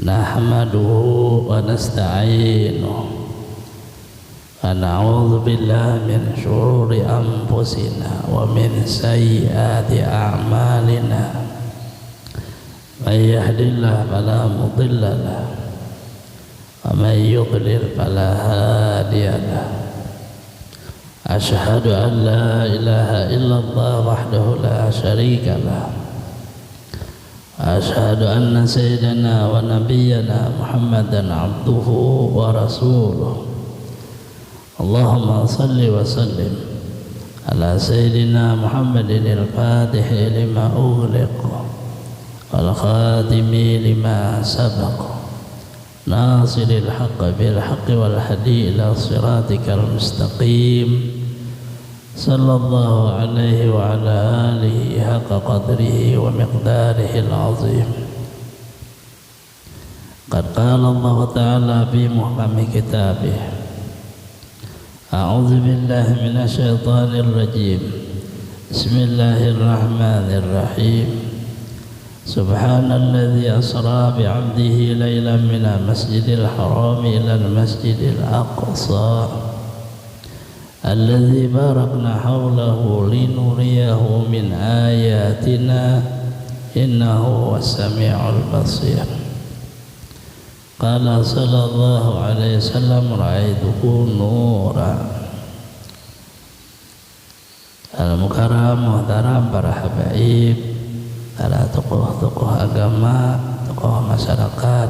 nahmaduhu wa nasta'inuhu wa na'udzu billahi min syururi anfusina wa min sayyiati a'malina may yahdihillahu fala mudilla lahu wa may yudlil fala hadiya lahu asyhadu an la ilaha illallah wahdahu la syarika lahu asyhadu anna sayyidana wa nabiyyana Muhammadan abduhu wa rasuluh. Allahumma salli wa sallim ala sayyidina Muhammadin al-fatihi lima ughliqa wal khatimi lima sabaqa nasiril haqqi bil haqqi wal hadi ila siratikal mustaqim sallallahu alaihi wa ala alihi haqqa qadrihi wa miqdarihi al-azim. Qad qala Allah ta'ala fi muhkami kitabih a'udzu billahi minasy syaithanir rajim bismillahirrahmanirrahim subhanalladzi asra bi'abdihi lailan minal masjidil haram ilal masjidil aqsa alladzi barakna hawlahu linuriyahu min ayatina innahu was-sami'ul basir. Qala sallallahu alaihi wasallam ra'aituhu nura. Al-mukarram muhtaram para habaib, para tokoh-tokoh agama, tokoh masyarakat,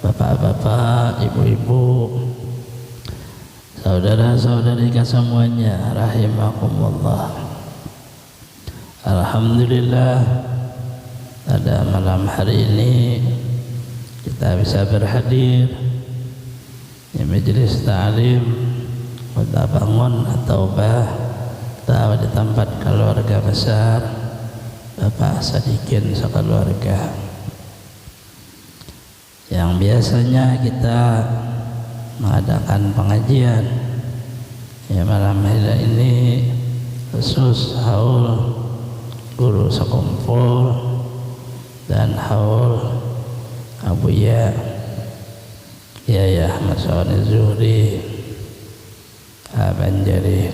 bapak-bapak, ibu-ibu, saudara-saudari semuanya, rahimakumullah. Alhamdulillah pada malam hari ini kita bisa berhadir di majelis ta'lim Kota Bangun atau di tempat keluarga besar Bapak Sadikin sekeluarga yang biasanya kita mengadakan pengajian ya malam hari ini khusus haul guru sekumpul dan haul Abuya Ahmad Sawani Zuhri Banjari,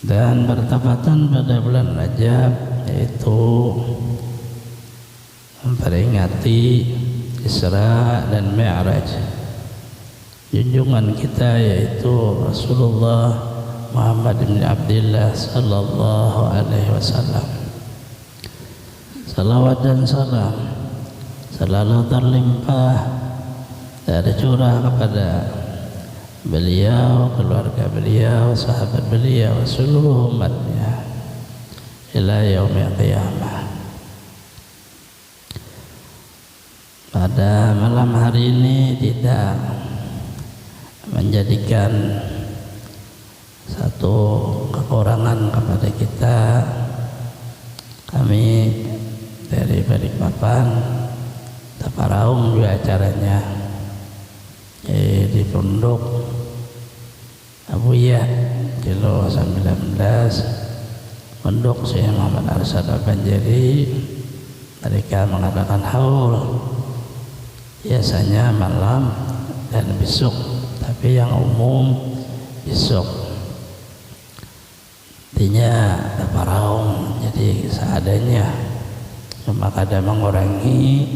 dan bertepatan pada bulan Rajab yaitu memperingati Isra dan Mi'raj junjungan kita yaitu Rasulullah Muhammad bin Abdullah sallallahu alaihi wasallam. Salawat dan salam selalu terlimpah dari curah kepada beliau, keluarga beliau, sahabat beliau, seluruh umatnya ila yaumil qiyamah. Pada malam hari ini tidak menjadikan satu kekurangan kepada kita. Kami dari Balikpapan, Taparaung juga acaranya di Pondok Abuya kilo 19 Pondok Syekh Muhammad Arsyad Banjari. Mereka mengadakan haul biasanya malam dan besok, tapi yang umum besok. Artinya Taparaung jadi seadanya, cuma kadang mengurangi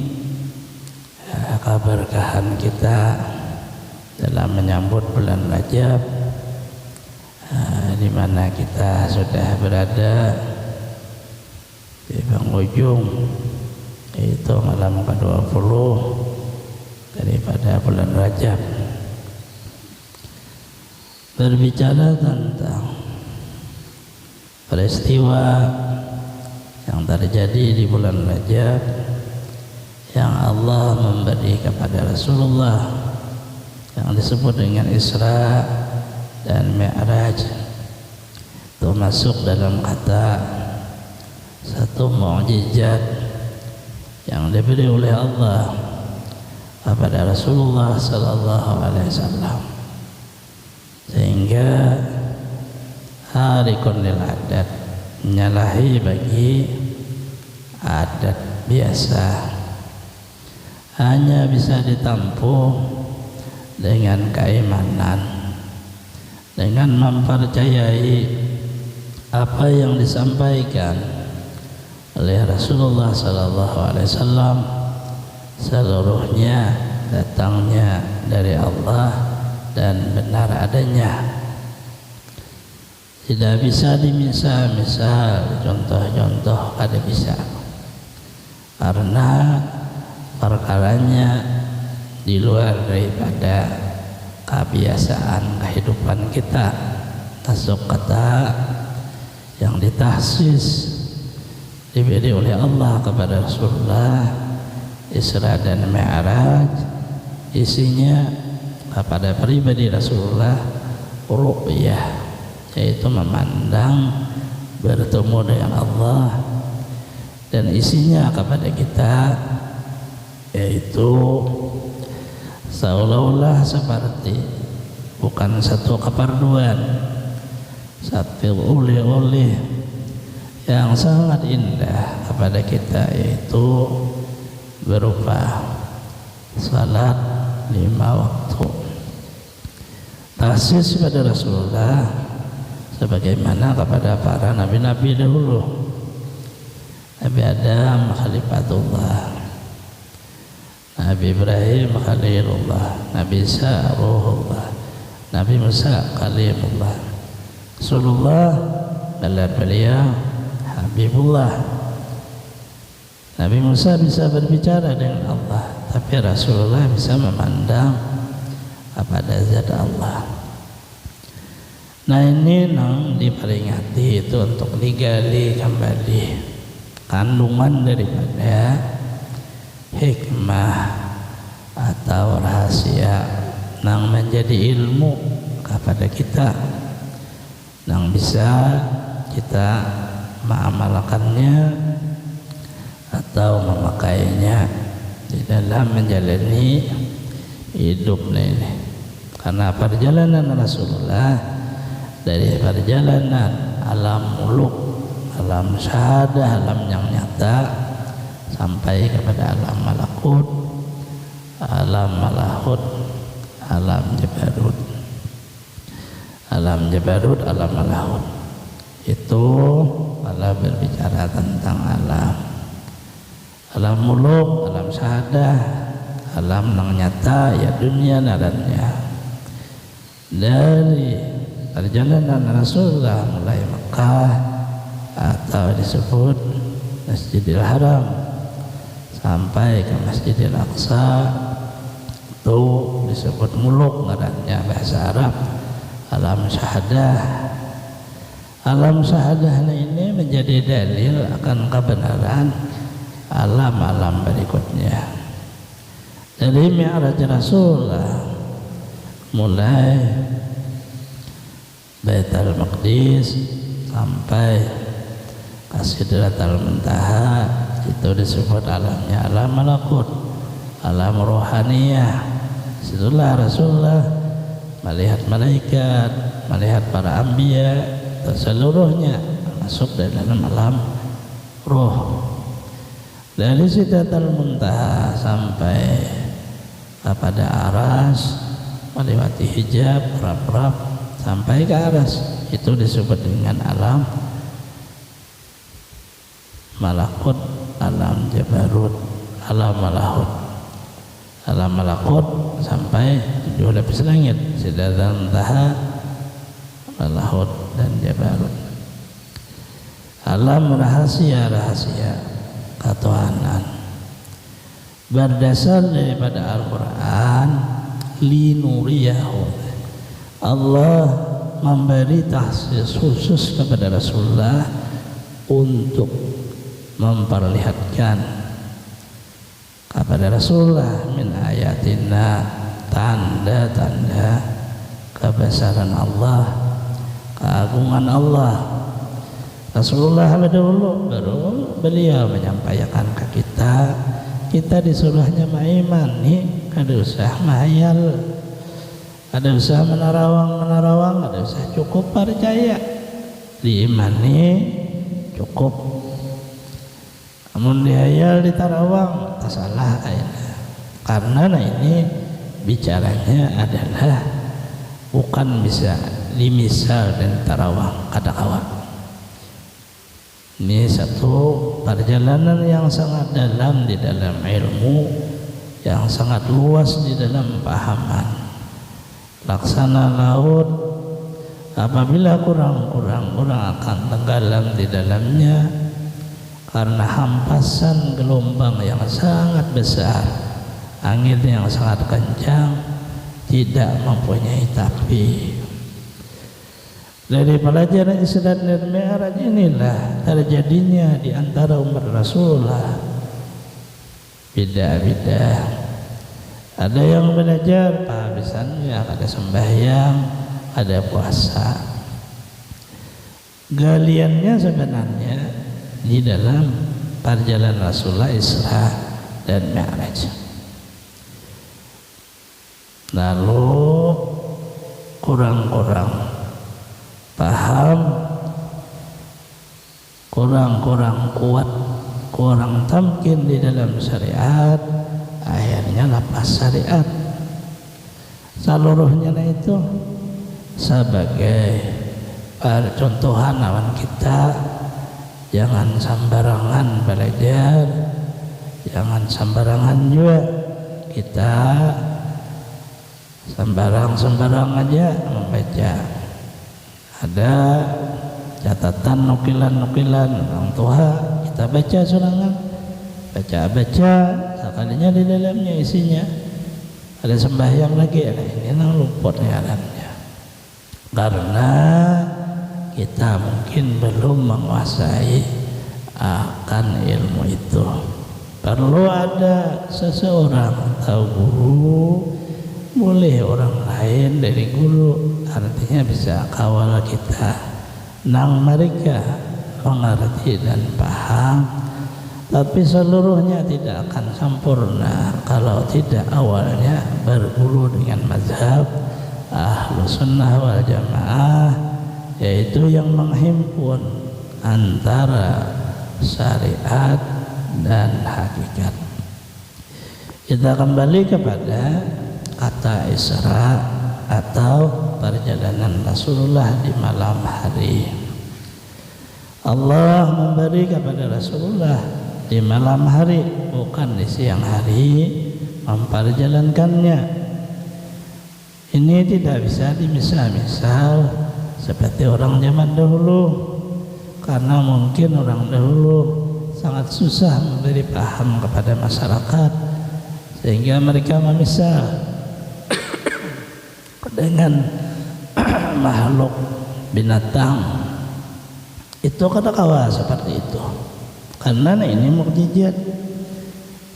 keberkahan kita dalam menyambut bulan Rajab, di mana kita sudah berada di penghujung yaitu malam ke-20 daripada bulan Rajab. Berbicara tentang peristiwa yang terjadi di bulan Rajab yang Allah memberi kepada Rasulullah yang disebut dengan Isra dan Mi'raj, itu masuk dalam kata satu mukjizat yang diberi oleh Allah kepada Rasulullah sallallahu alaihi wasallam, sehingga hari kunil adat menyalahi bagi adat biasa, hanya bisa ditampuh dengan keimanan, dengan mempercayai apa yang disampaikan oleh Rasulullah SAW, seluruhnya datangnya dari Allah dan benar adanya. Tidak bisa dimisal-misal, contoh-contoh kada bisa, karena perkaranya di luar daripada kebiasaan kehidupan kita. Masuk kata yang ditahsis diberi oleh Allah kepada Rasulullah, Isra dan Mi'raj, isinya kepada pribadi Rasulullah ru'yah, yaitu memandang bertemu dengan Allah, dan isinya kepada kita yaitu seolah-olah seperti bukan satu keperluan, satu oleh-oleh yang sangat indah kepada kita, yaitu berupa salat 5 waktu. Tahsis pada Rasulullah sebagaimana kepada para nabi-nabi dahulu. Nabi Adam Khalifatullah, Nabi Ibrahim Khalilullah, Nabi Isa Ruhullah, Nabi Musa Kalimullah, Rasulullah gelar beliau Habibullah. Nabi Musa bisa berbicara dengan Allah, tapi Rasulullah bisa memandang kepada zat Allah. Nah, ini yang diperingati itu untuk digali kembali kandungan daripada hikmah atau rahasia yang menjadi ilmu kepada kita, yang bisa kita mengamalkannya atau memakainya di dalam menjalani hidup ini. Karena perjalanan Rasulullah dari perjalanan alam muluk, alam syahadah, alam yang nyata, sampai kepada alam malakut, alam malahut, alam jabarut. Alam jabarut, alam malahut itu kalau berbicara tentang alam muluk, alam syahadah, alam yang nyata, ya dunia narannya. Dari perjalanan Rasulullah mulai Mekah atau disebut Masjidil Haram sampai ke Masjidil Aqsa, itu disebut muluk ngarannya bahasa Arab, alam syahadah. Alam syahadah ini menjadi dalil akan kebenaran alam-alam berikutnya. Dari Mi'raj Rasulullah mulai Baitul Maqdis sampai ke Sidratul Muntaha, itu disebut alamnya alam malakut, alam rohaniyah. Situlah Rasulullah melihat malaikat, melihat para anbiya, seluruhnya masuk dalam alam roh. Dari Sidratul Muntaha sampai kepada Aras, melewati hijab, rab-rab, sampai ke Aras, itu disebut dengan alam malakut, alam jabarut, alam malahut. Alam malakut sampai 7 lapis langit, Sidratul Muntaha, malahut dan jabarut. Alam rahasia-rahasia ketuhanan berdasar daripada Al-Quran. Linuriyahu, Allah memberi tahsis khusus kepada Rasulullah untuk memperlihatkan kepada Rasulullah min ayatina, tanda-tanda kebesaran Allah, keagungan Allah. Rasulullah dahulu baru beliau menyampaikan ke kita. Kita disuruhnya beriman nih, kada usah mahayal, kada usah menarawang, kada usah, cukup percaya, diimani cukup. Namun dihayal di Tarawang tak salah kayaknya. Karena ini bicaranya adalah bukan bisa dimisal dan Tarawang kada kawan. Ini satu perjalanan yang sangat dalam di dalam ilmu, yang sangat luas di dalam pahaman. Laksana laut, apabila kurang akan tenggelam di dalamnya karena hampasan gelombang yang sangat besar, angin yang sangat kencang, tidak mempunyai tapi. Dari pelajaran Isra dan Mi'raj inilah terjadinya di antara umat Rasulullah beda-beda. Ada yang belajar kehabisannya, ada sembahyang, ada puasa. Galiannya sebenarnya di dalam perjalanan Rasulullah Isra dan Mi'raj. Lalu kurang paham, kurang kuat, kurang tamkin di dalam syariat, akhirnya lepas syariat. Seluruhnya itu sebagai percontohan lawan kita, jangan sembarangan belajar, jangan sembarangan juga kita sembarang aja membaca. Ada catatan nukilan orang tua, kita baca sorangan, baca sekalinya di dalamnya isinya ada sembahyang lagi, ini nang luput ngarannya karena kita mungkin belum menguasai akan ilmu itu. Perlu ada seseorang atau guru, boleh orang lain dari guru, artinya bisa kawal kita nang mereka mengerti dan paham. Tapi seluruhnya tidak akan sempurna kalau tidak awalnya berguru dengan mazhab Ahlus Sunnah wal Jamaah, yaitu yang menghimpun antara syariat dan hakikat. Kita kembali kepada kata Isra atau perjalanan Rasulullah di malam hari. Allah memberi kepada Rasulullah di malam hari, bukan di siang hari memperjalankannya. Ini tidak bisa dimisal-misal seperti orang zaman dahulu, karena mungkin orang dahulu sangat susah memberi paham kepada masyarakat sehingga mereka memisal dengan makhluk binatang. Itu kata-kata seperti itu. Karena ini mukjizat.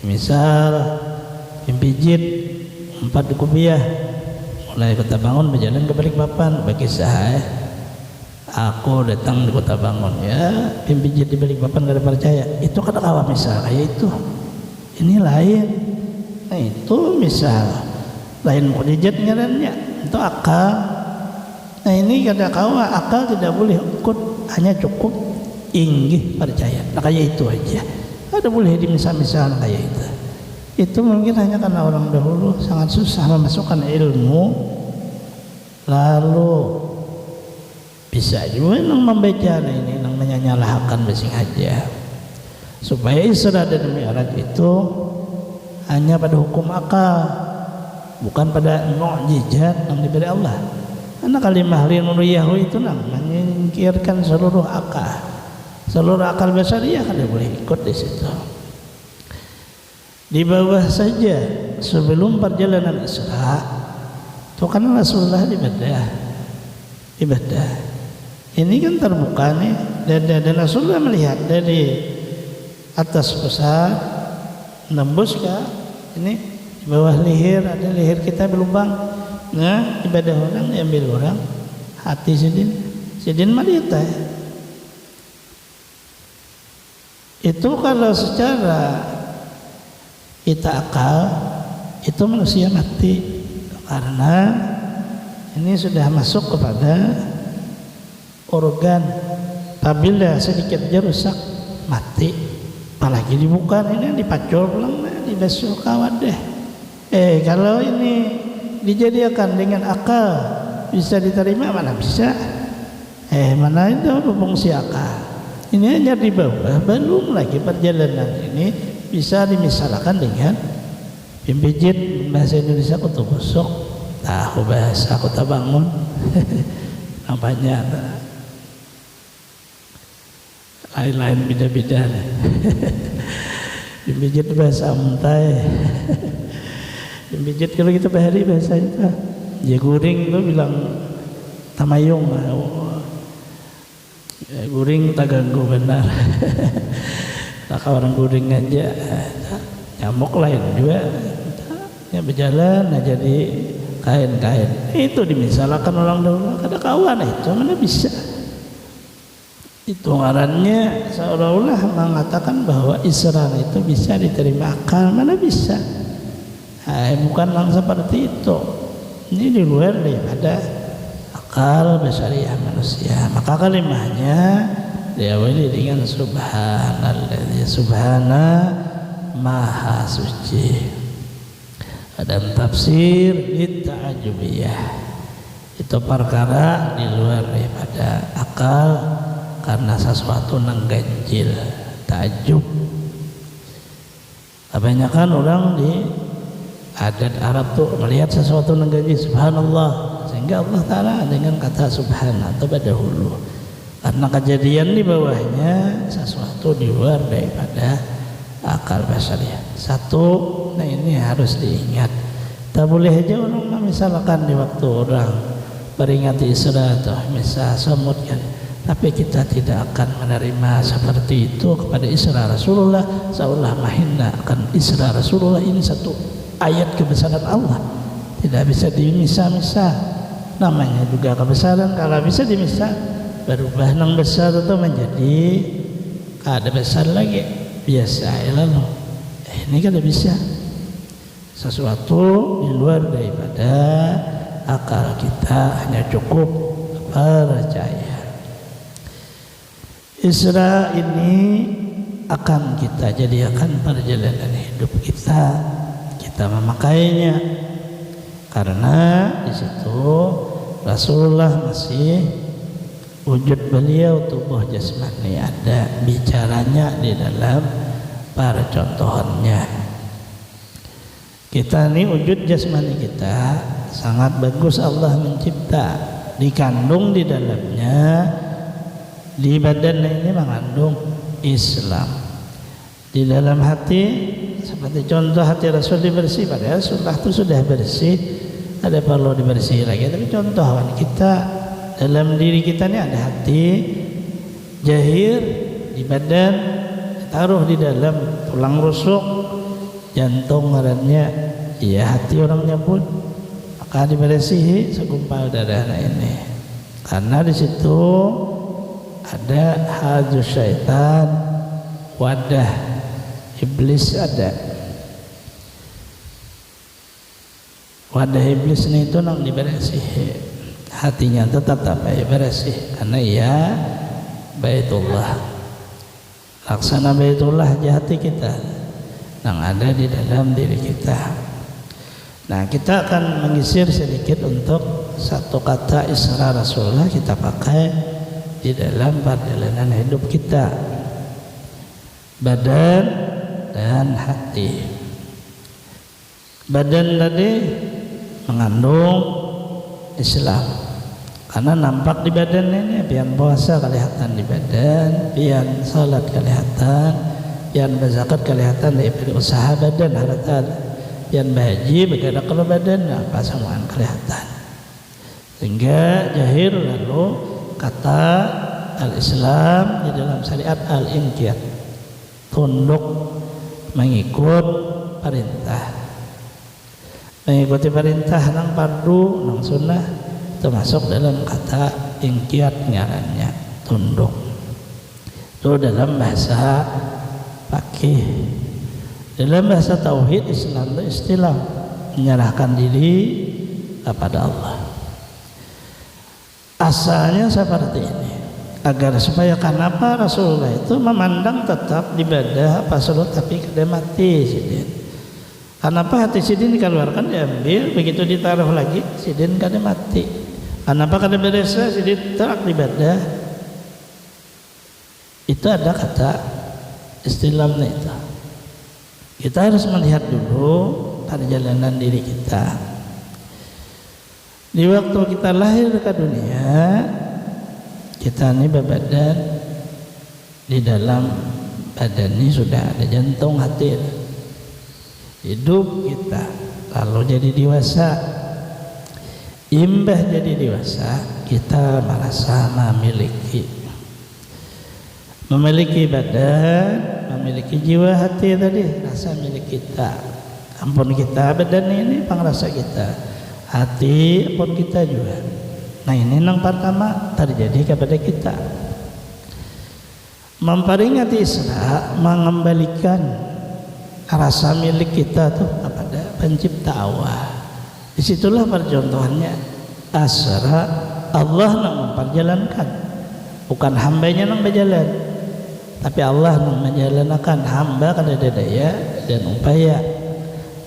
Misal pimpijit 4 kupiah, mulai Kota Bangun berjalan ke Balikpapan. Bagi saya, aku datang di Kota Bangun, ya pimpijit di Balikpapan gak ada percaya. Itu kata-kata misal kayak itu. Ini lain. Nah itu misal lain mukjizat ngarannya. Itu akal. Nah ini kata-kata akal tidak boleh ikut, hanya cukup inggih percaya. Nah kayak itu aja. Ada boleh dimisal-misal kayak itu. Itu mungkin hanya karena orang dahulu sangat susah memasukkan ilmu, lalu bisa juga nang membaca ini nang menyalahkan basing aja. Supaya Isra dan Mi'raj itu hanya pada hukum akal, bukan pada mukjizat yang diberi Allah. Karena kalimah rinuriyahu itu nang menyingkirkan seluruh akal. Seluruh akal basariah kada boleh ikut di situ. Di bawah saja sebelum perjalanan Isra itu kan Rasulullah ibadah. Ini kan terbuka nih, dan Rasulullah melihat dari atas pusat nembus ke ini di bawah leher, ada leher kita berlubang. Nah ibadah orang diambil orang hati sidin malita. Itu kalau secara kita akal itu manusia mati, karena ini sudah masuk kepada organ. Apabila sedikit aja rusak mati. apalagi dibuka ini dipacul pulang dibasuh kawat deh. Kalau ini dijadikan dengan akal bisa diterima, mana bisa? Mana itu fungsi akal? Ini hanya di bawah, belum lagi perjalanan ini bisa dimisalkan dengan pimpijit. Bahasa Indonesia kutu busuk, tahu bahasa kota bangun. Nampaknya lain-lain beda-beda. Pimpijit bahasa Muntai. Pimpijit kalau kita bahari bahasa itu, ya guring itu bilang tamayung. Guring tak ganggu benar. Tak orang guring aja, nyamuk lain juga. Ya berjalan nah jadi kain-kain. Itu dimisalkan orang dulu. Kada kawan itu mana bisa. Itu ngarannya seolah-olah mengatakan bahwa Isra itu bisa diterima akal, mana bisa. Bukan langsung seperti itu. Ini di luar daripada akal basariah manusia. Maka kalimahnya diawali dengan subhanalladzi, subhana maha suci. Dan tafsir ta'ajubiyah itu perkara di luar daripada akal karena sesuatu nang ganjil, takjub. Kebanyakan orang di adat Arab tuh melihat sesuatu nang ganjil, subhanallah, sehingga Allah Ta'ala dengan kata subhana atau dahulu karena kejadian di bawahnya sesuatu di luar daripada akal basariah. Satu, nah ini harus diingat. Tak boleh aja orang misalkan di waktu orang peringati Isra atau misal semut kan, tapi kita tidak akan menerima seperti itu kepada Isra Rasulullah. Seolah mahina akan Isra Rasulullah, ini satu ayat kebesaran Allah, tidak bisa dimisah-misah. Namanya juga kebesaran, kalau bisa dimisah berubah nang besar itu menjadi kada besar lagi, biasa lalu. Ini kan bisa sesuatu di luar daripada akal kita, hanya cukup percaya. Isra ini akan kita jadikan perjalanan hidup kita. Kita memakainya karena di situ Rasulullah masih wujud beliau, tubuh jasmani ada, bicaranya di dalam percontohannya. Kita ini wujud jasmani kita sangat bagus, Allah mencipta, dikandung di dalamnya, di badan ini mengandung Islam. Di dalam hati seperti contoh hati Rasul dibersih, padahal sunnah itu sudah bersih, ada perlu dibersih lagi. Tapi contoh kita dalam diri kita ini ada hati, jahir di badan, taruh di dalam tulang rusuk, jantung ngarannya, ya hati orangnya pun maka dibersihi segumpal darah ini. Karena di situ ada hajus syaitan, wadah iblis ada. Wadah iblis ini itu nang dibersihi, hatinya tetap bersih karena ia Baitullah. Laksana Baitullah di hati kita yang ada di dalam diri kita. Nah, kita akan mengisir sedikit untuk satu kata Isra Rasulullah kita pakai di dalam perjalanan hidup kita, badan dan hati. Badan tadi mengandung Islam karena nampak di badan ini, pian puasa kelihatan di badan, pian salat kelihatan, pian berzakat kelihatan dari usaha badan harta, pian bahaji bergerak kalau badan apa semuanya kelihatan. Sehingga jahir lalu kata al-Islam di dalam syariat al-inqiyad, tunduk mengikut perintah, mengikuti perintah nang fardu nang sunnah, termasuk dalam kata inqiyad ngarannya tunduk. Itu dalam bahasa fikih. Dalam bahasa tauhid Islam itu istilah menyerahkan diri kepada Allah. Asalnya seperti ini. agar supaya kenapa Rasulullah itu memandang tetap ibadah apa salat tapi kada mati sidin. Kenapa hati sidin dikeluarkan diambil begitu ditaruh lagi sidin kada mati. Kenapa kada berasa sidin terak ibadah? Itu ada kata istilahnya itu. Kita harus melihat dulu perjalanan diri kita. Di waktu kita lahir ke dunia, kita ini berbadan, di dalam badan ini sudah ada jantung, hati. Hidup kita lalu jadi dewasa. Imbah jadi dewasa, kita merasa memiliki badan, memiliki jiwa, hati tadi, rasa milik kita. Ampun kita, badan ini pengrasa kita, hati pun kita juga. Nah ini yang pertama terjadi kepada kita. Memperingati Isra, mengembalikan rasa milik kita tuh kepada pencipta awal. Disitulah percontohannya. Asra, Allah yang memperjalankan, bukan hambanya yang berjalan, tapi Allah yang menjalankan. Hamba kada ada daya dan upaya.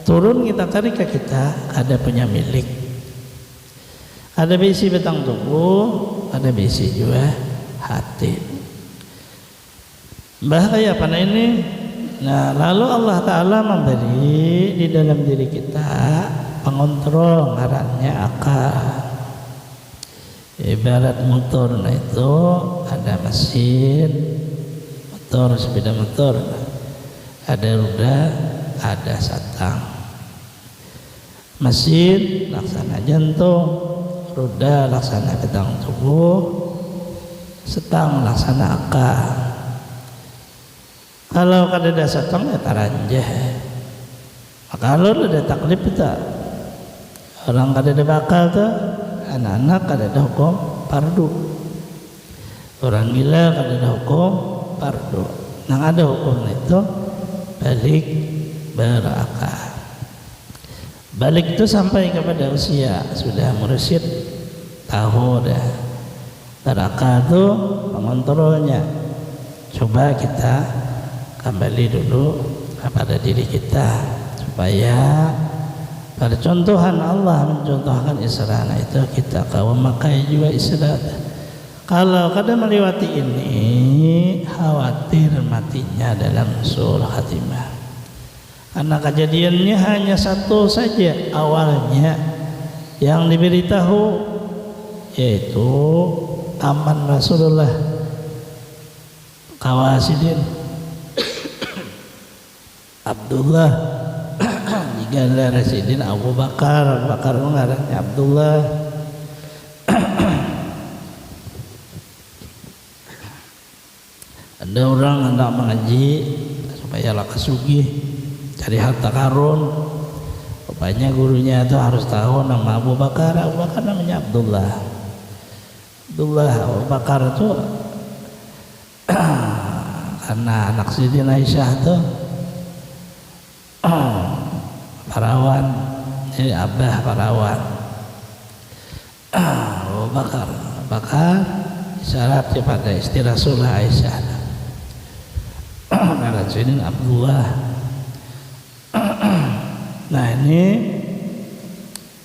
Turun kita tarik ke kita, ada punya milik. Ada bisi betang tubuh, ada bisi juga hati. Bahaya pada ini. Nah, lalu Allah Ta'ala memberi di dalam diri kita pengontrol, ngarannya akal. Ibarat motor, nah itu ada mesin, motor, sepeda motor, ada roda, ada satang. Mesin laksana jantung, roda laksana betang tubuh, setang laksana akal. Kalau kada ada satang ya taranjah. Kalau ada taklif kita, orang kada ada bakal tuh, anak-anak kada ada hukum fardu. Orang gila kada ada hukum fardu. Nang ada hukum itu balik berakal. Balik itu sampai kepada usia sudah mursyid, tahu dah berakal itu pengontrolnya. Coba kita kembali dulu kepada diri kita supaya pada contohan Allah mencontohkan Isra itu kita kau memakai juga Isra. Kalau kada melewati ini khawatir matinya dalam sul khatimah. Karena kejadiannya hanya satu saja awalnya yang diberitahu, yaitu aman Rasulullah kawasidin Abdullah jika Rasidin Abu Bakar mengarangnya Abdullah. Ada orang hendak mengaji supaya laku sugih, cari harta karun. Rupanya gurunya itu harus tahu nama Abu Bakar. Abu Bakar namanya Abdullah. Abu Bakar itu karena anak Siti Aisyah itu parawan, ini abah parawan. Abu Bakar isyarat kepada istri Rasulullah Aisyah. Karena ini Abdullah. Nah ini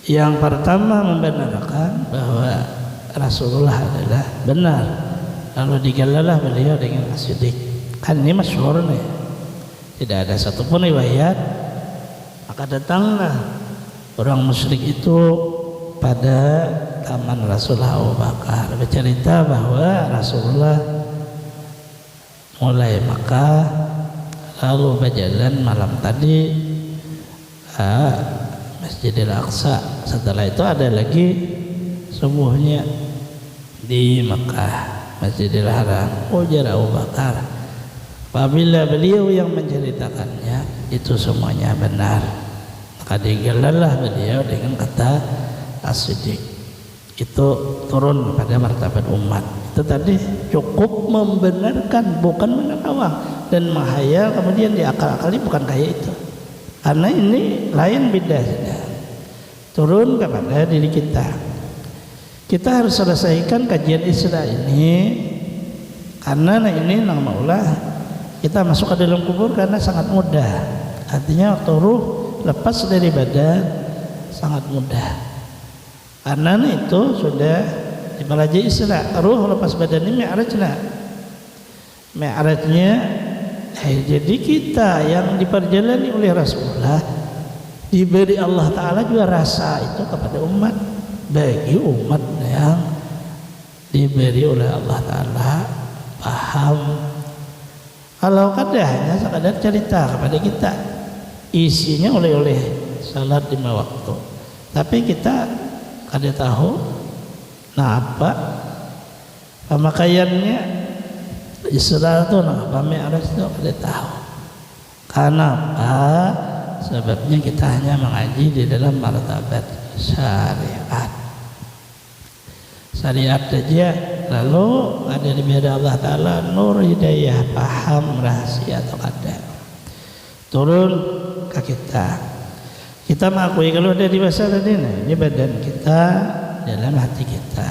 yang pertama membenarkan bahwa Rasulullah adalah benar. Lalu digalalah beliau dengan as-siddiq. Kan ini masyhur nih. Tidak ada satupun riwayat. Maka datanglah orang musyrik itu pada taman Rasulullah Abu Bakar bercerita bahwa Rasulullah mulai Makkah lalu berjalan malam tadi Masjidil Aqsa. Setelah itu ada lagi subuhnya di Makkah Masjidil Haram. Ujar Abu Bakar, apabila beliau yang menceritakannya itu semuanya benar, maka digelalah beliau dengan kata as-siddiq. Itu turun pada martabat umat. Itu tadi cukup membenarkan, bukan menerawang dan menghayal kemudian diakal-akali, bukan kayak itu. Karena ini lain beda saja. Turun kepada diri kita. Kita harus selesaikan kajian Isra ini Karena ini nang maulah kita masuk ke dalam kubur karena sangat mudah. Artinya waktu ruh lepas dari badan sangat mudah. Karena itu sudah dipelajari Isra, ruh lepas badan ini mi'rajnya. Jadi kita yang diperjalani oleh Rasulullah diberi Allah Ta'ala juga rasa itu kepada umat. Bagi umat yang diberi oleh Allah Ta'ala paham. Kalau kada hanya sekadar cerita kepada kita, isinya oleh salat 5 waktu, tapi kita kada tahu nah apa pemakaiannya Isra itu, nah apa Mi'raj itu kada tahu. Karena apa? Sebabnya kita hanya mengaji di dalam martabat syariat saja, lalu ada diberi Allah Ta'ala nur hidayah, paham rahasia atau kada turun ke kita mengakui kalau ada di masa tadi, ini badan kita dalam hati kita.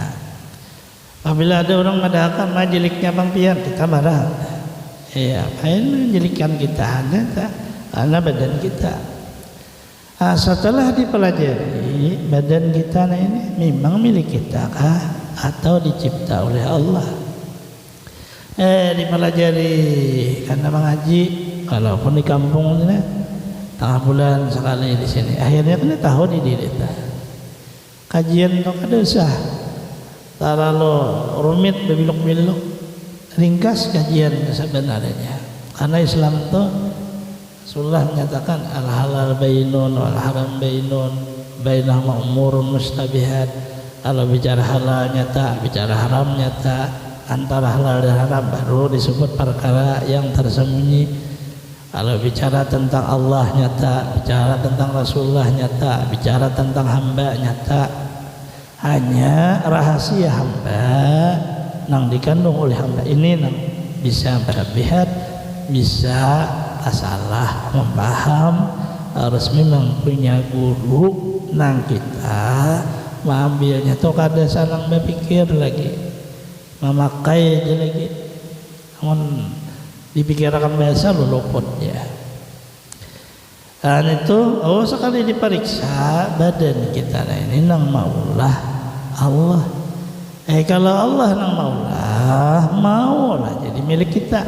Apabila ada orang mengadakan majeliknya Bang Pian, kita marah. Apain menjelikan kita hanya karena badan kita. Setelah dipelajari badan kita ini memang milik kita kah atau dicipta oleh Allah? Dipelajari karena mengaji, walaupun di kampung ini tengah bulan sekali di sini. Akhirnya kita tahu di diri kita. Kajian itu kada usah terlalu rumit berbelok-belok, ringkas kajian sebenarnya. Karena Islam itu Rasulullah menyatakan al-halal bainun wal haram bainun, bainahuma umurun mustabihat. Kalau bicara halal nyata, bicara haram nyata, antara halal dan haram baru disebut perkara yang tersembunyi. Kalau bicara tentang Allah nyata, bicara tentang Rasulullah nyata, bicara tentang hamba nyata. Hanya rahasia hamba nang dikandung oleh hamba ini nang bisa berbihat, bisa salah memaham, harus memang punya guru nang kita mengambilnya tuh kada salang berpikir lagi, memakai aja lagi. Namun dipikirkan biasa luput ya. Dan itu sekali diperiksa badan kita ini nang maulah Allah. Kalau Allah nang maulah jadi milik kita.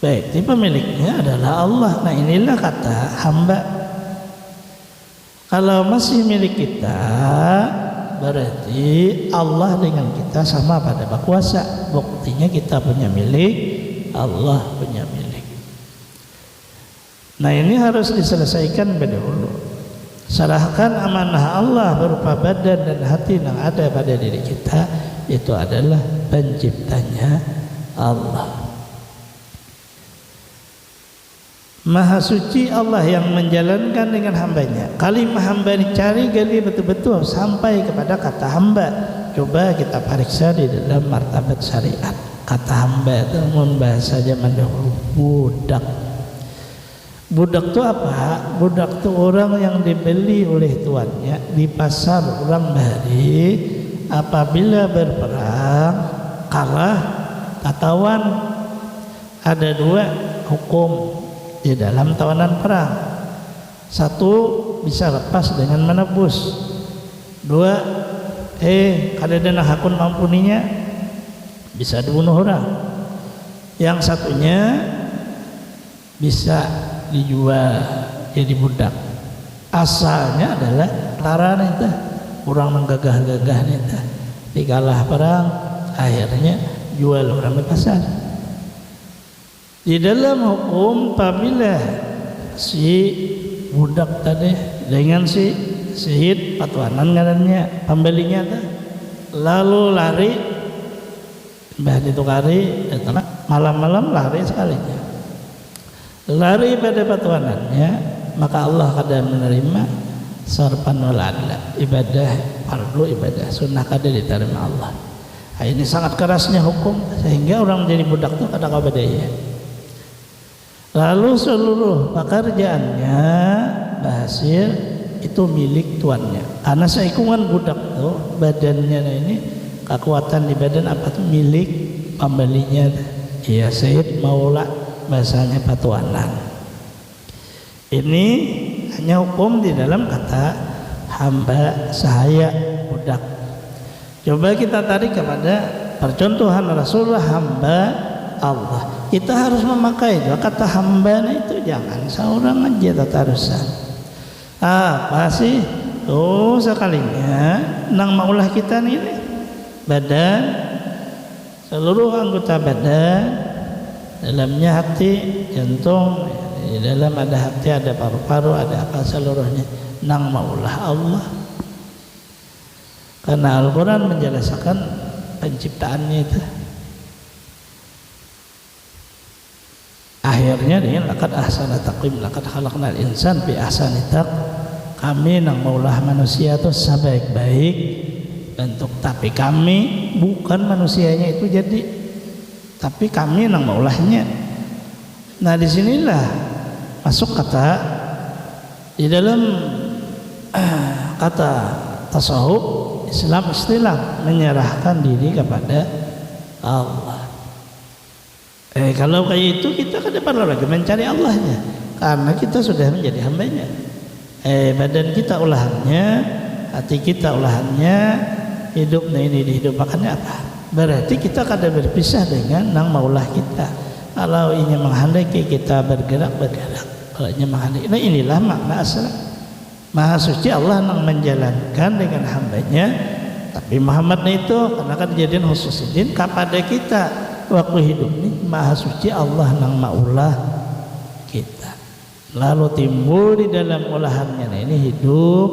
Baik, jadi pemiliknya adalah Allah. Nah inilah kata hamba. Kalau masih milik kita, berarti Allah dengan kita sama pada berkuasa. Buktinya kita punya milik, Allah punya milik. Nah ini harus diselesaikan dahulu. Serahkan amanah Allah berupa badan dan hati yang ada pada diri kita, itu adalah penciptanya Allah. Maha suci Allah yang menjalankan dengan hambanya. Kalimah hamba dicari gali betul-betul sampai kepada kata hamba. Coba kita periksa di dalam martabat syariat. Kata hamba itu bahasa zaman dahulu budak. Budak itu apa? Budak itu orang yang dibeli oleh tuannya di pasar orang bahari. Apabila berperang kalah tatawan, ada 2 hukum di dalam tawanan perang. 1 bisa lepas dengan menebus. 2 kada ada hakun mampuninya, bisa dibunuh orang. Yang satunya bisa dijual jadi budak. Asalnya adalah larangan itu, orang menggagah-gagah itu. Dikalah perang, akhirnya jual orang di pasar. Di dalam hukum apabila si budak tadi dengan si syahid patuanan ngarannya pembelinya tuh, lalu lari bah ditukari datang malam-malam lari sekalinya, lari pada patuanannya, maka Allah kada menerima sarpan wal adla, ibadah fardu, ibadah sunnah kada diterima Allah. Nah, ini sangat kerasnya hukum sehingga orang menjadi budak tuh kada kabadaya. Lalu seluruh pekerjaannya berhasil itu milik tuannya. Karena seikungan budak tuh badannya ini, kekuatan di badan apa tuh milik pembelinya ya Sayyid Maula, bahasanya Patuanan. Ini hanya hukum di dalam kata hamba sahaya budak. Coba kita tarik kepada percontohan Rasulullah hamba Allah. Kita harus memakai juga kata hamba itu, jangan seorang aja tatarusan. Apa sih? Oh sekalinya nang maulah kita nih badan, seluruh anggota badan, dalamnya hati, jantung, di dalam ada hati, ada paru-paru, ada apa seluruhnya nang maulah Allah. Karena Al-Quran menjelaskan penciptaannya itu. Akhirnya dengan laqad ahsana taqwim, laqad khalaqnal insan fi ahsani taqwim. Kami nang maulah manusia itu sebaik-baik bentuk, tapi kami bukan manusianya itu jadi, tapi kami nang maulahnya. Nah disinilah masuk kata di dalam kata tasawuf Islam istilah menyerahkan diri kepada Allah. Kalau kayak itu kita kan perlu lagi mencari Allahnya, karena kita sudah menjadi hambanya. Badan kita olahannya, hati kita olahannya, hidupnya ini dihidupkannya apa? Berarti kita kada berpisah dengan nang maulah kita. Kalau ini menghendaki kita bergerak. Kalau ini menghendaki, nah inilah makna asal. Maha suci Allah nang menjalankan dengan hambanya. Tapi Muhammad itu karena kan kejadian khususidin kepada kita waktu hidup ini, maha suci Allah nang maulah kita. Lalu timbul di dalam olahannya, nah ini hidup,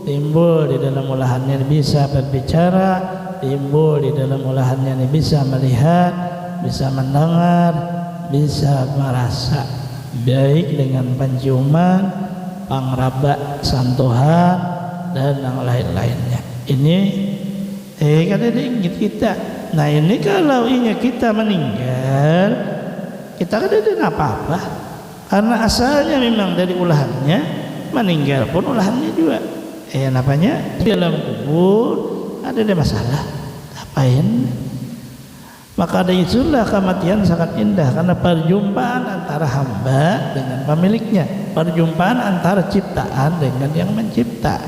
timbul di dalam olahannya bisa berbicara, timbul di dalam olahannya ini bisa melihat, bisa mendengar, bisa merasa, baik dengan penciuman, pangraba, sentuhan, dan yang lain-lainnya. Ini kada diingat kita. Nah ini kalau ini kita meninggal, kita kada ada apa-apa, karena asalnya memang dari ulahannya, meninggal pun ulahannya juga. Namanya di dalam kubur ada masalah, ngapain? Maka dari itulah kematian sangat indah, karena perjumpaan antara hamba dengan pemiliknya, perjumpaan antara ciptaan dengan yang mencipta.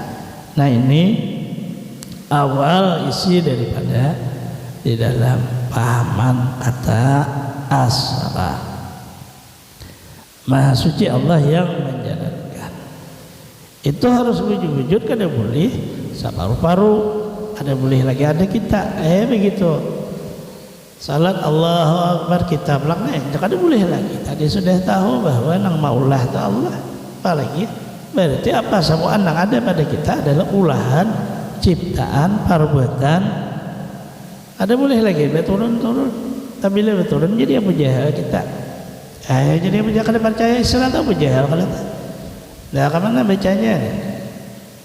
Nah ini awal isi daripada di dalam pahaman kata asra. Maha suci Allah yang menjalankan. Itu harus wujud-wujud, kada boleh separuh-paruh, ada boleh lagi ada kita. Begitu. Salat Allahu Akbar kita belakang, kada boleh lagi. Tadi sudah tahu bahwa nang maulah itu Allah. Apalagi berarti apa semua nang ada pada kita adalah ulahan ciptaan perbuatan. Ada boleh lagi turun-turun. Tapi bila turun jadi Abu Jahal kita. Jadi Abu Jahal kada percaya Islam atau Abu Jahal kalau nah kemana bacanya?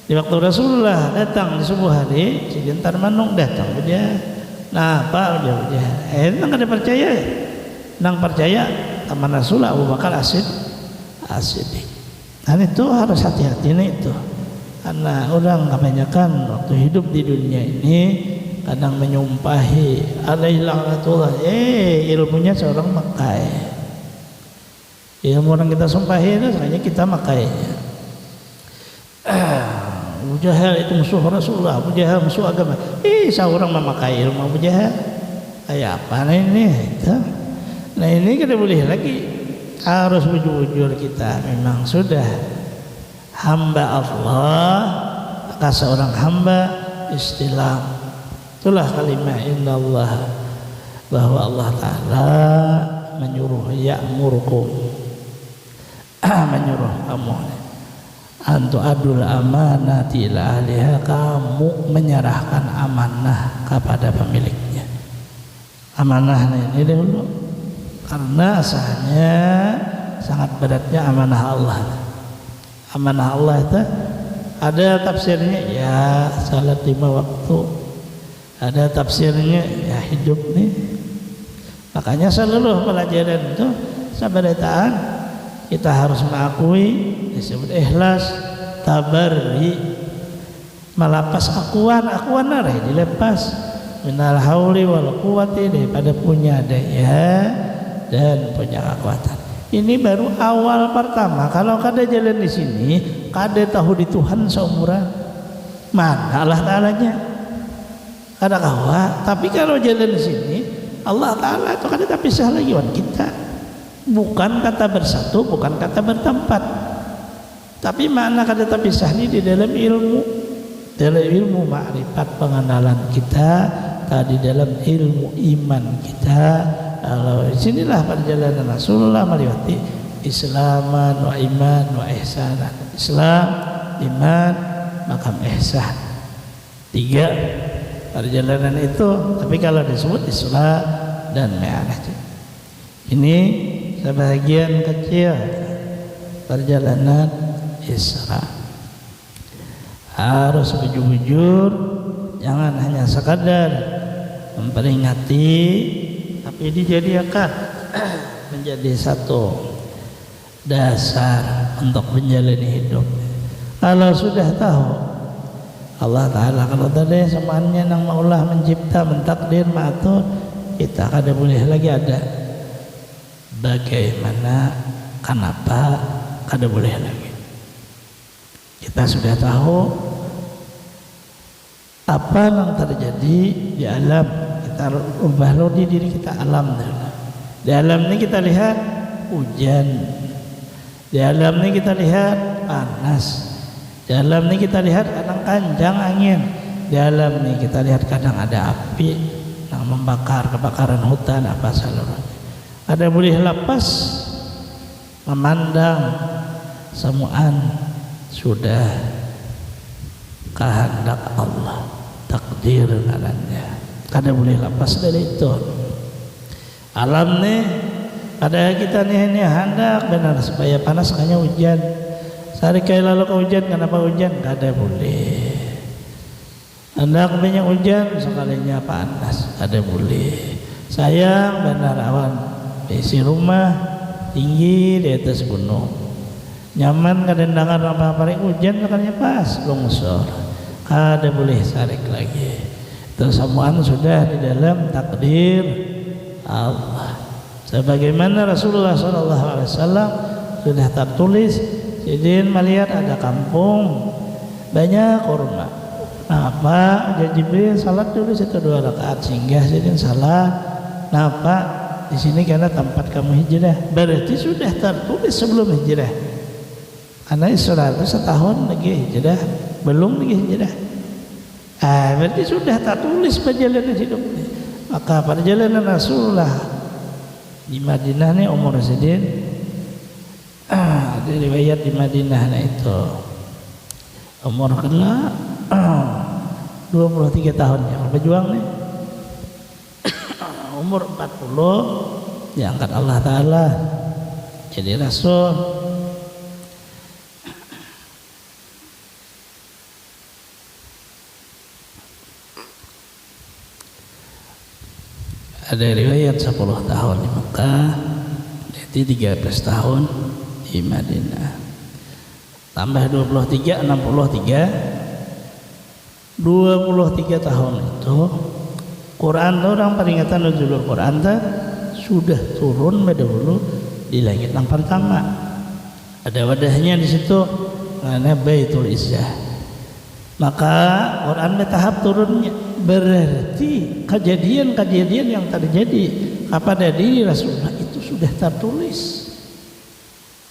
Di waktu Rasulullah datang di subuh hari, si Jentar Manung datang dia. Nah apa Abu Jahal? Nang kada percaya, nang percaya teman Rasulullah Abu Bakar As-Siddiq. Dan itu harus hati-hati nih itu, karena orang kebanyakan waktu hidup di dunia ini kadang menyumpahi alaihi laknatullah, ilmunya seorang makai. Ilmu orang kita sumpahi itu sebenarnya kita makainya. Abu Jahal itu musuh Rasulullah, Abu Jahal musuh agama. Seorang memakai ilmu Abu Jahal. Kayak apa ini? Nah ini kita boleh lagi, harus wujud-wujud kita memang sudah hamba Allah, maka seorang hamba istilah. Itulah kalimat innallah, bahwa Allah Ta'ala menyuruh ya'murkum, menyuruh kamu antu adul amanati ila ahliha, kamu menyerahkan amanah kepada pemiliknya. Amanah ini dulu, karena asalnya sangat beratnya amanah Allah. Amanah Allah itu ada tafsirnya ya salat 5 waktu, ada tafsirnya ya hidup nih. Makanya seluruh pelajaran itu sabarataan kita harus mengakui, disebut ikhlas, tabarri, melapas akuan narai dilepas, minal hauli wal quwati, daripada punya daya dan punya kekuatan. Ini baru awal pertama. Kalau kada jalan di sini, kada tahu di Tuhan seumuran mana Allah Ta'alanya, kada kawa. Tapi kalau jalan di sini, Allah Ta'ala itu kada terpisah lagi dengan kita. Bukan kata bersatu, bukan kata bertempat, tapi makna kada terpisah ini di dalam ilmu ma'rifat pengenalan kita, tadi dalam ilmu iman kita. Kalau sinilah perjalanan Rasulullah melewati Islaman wa iman wa ihsanan. Islam, iman, makam ihsan. 3 perjalanan itu. Tapi kalau disebut Isra dan Mi'raj, ini sebagian kecil perjalanan Isra. Harus bujur-bujur, jangan hanya sekadar memperingati, tapi dijadikan menjadi satu dasar untuk menjalani hidup. Kalau sudah tahu Allah Ta'ala, kalau tadi semuanya nang maulah mencipta, mentakdir, mengatur, kita kada boleh lagi ada bagaimana, kenapa, kada boleh lagi. Kita sudah tahu apa yang terjadi di alam, kita ubah di diri kita alam. Di alam ini kita lihat hujan, di alam ini kita lihat panas, di alam ini kita lihat kadang kanjang angin, di alam ini kita lihat kadang ada api yang membakar, kebakaran hutan apa saluran. Ada boleh lepas memandang semuaan sudah kehendak Allah, takdir alamnya. Kada boleh lepas dari itu. Alam nih, ada kita nih hendak benar supaya panas kayaknya hujan. Sehari kali lalu ke hujan, kenapa hujan? Kada boleh. Hendak banyak hujan, sekalinya panas, kada boleh. Sayang benar awan isi rumah tinggi di atas gunung, nyaman kedendangan apa-apa hujan, makanya pas longsor, kada boleh sarik lagi. Itu semuaan sudah di dalam takdir Allah. Sebagaimana Rasulullah SAW sudah tertulis. Jadi melihat ada kampung banyak kurma. Napa Jibril salat dulu 1-2 rakaat singgah jadi salat. Napa di sini karena tempat kamu hijrah. Berarti sudah tertulis sebelum hijrah. Karena Isra itu setahun lagi hijrah, belum lagi hijrah. Berarti sudah tertulis perjalanan hidup. Maka perjalanan Rasulullah di Madinah ini umur sedin. Ada riwayat di Madinah itu umur kena 23 tahun yang berjuang nih. Umur 40 diangkat Allah Ta'ala jadi Rasul. Ada riwayat 10 tahun di Mekah, jadi 13 tahun di Madinah. Tambah 23, 23 tahun itu Quran itu orang peringatan nuzulul Quran sudah turun pada dulu di langit yang pertama. Ada wadahnya di situ, karena Baitul Izzah. Maka Quran bertahap turunnya, berarti kejadian-kejadian yang terjadi kepada diri Rasulullah itu sudah tertulis.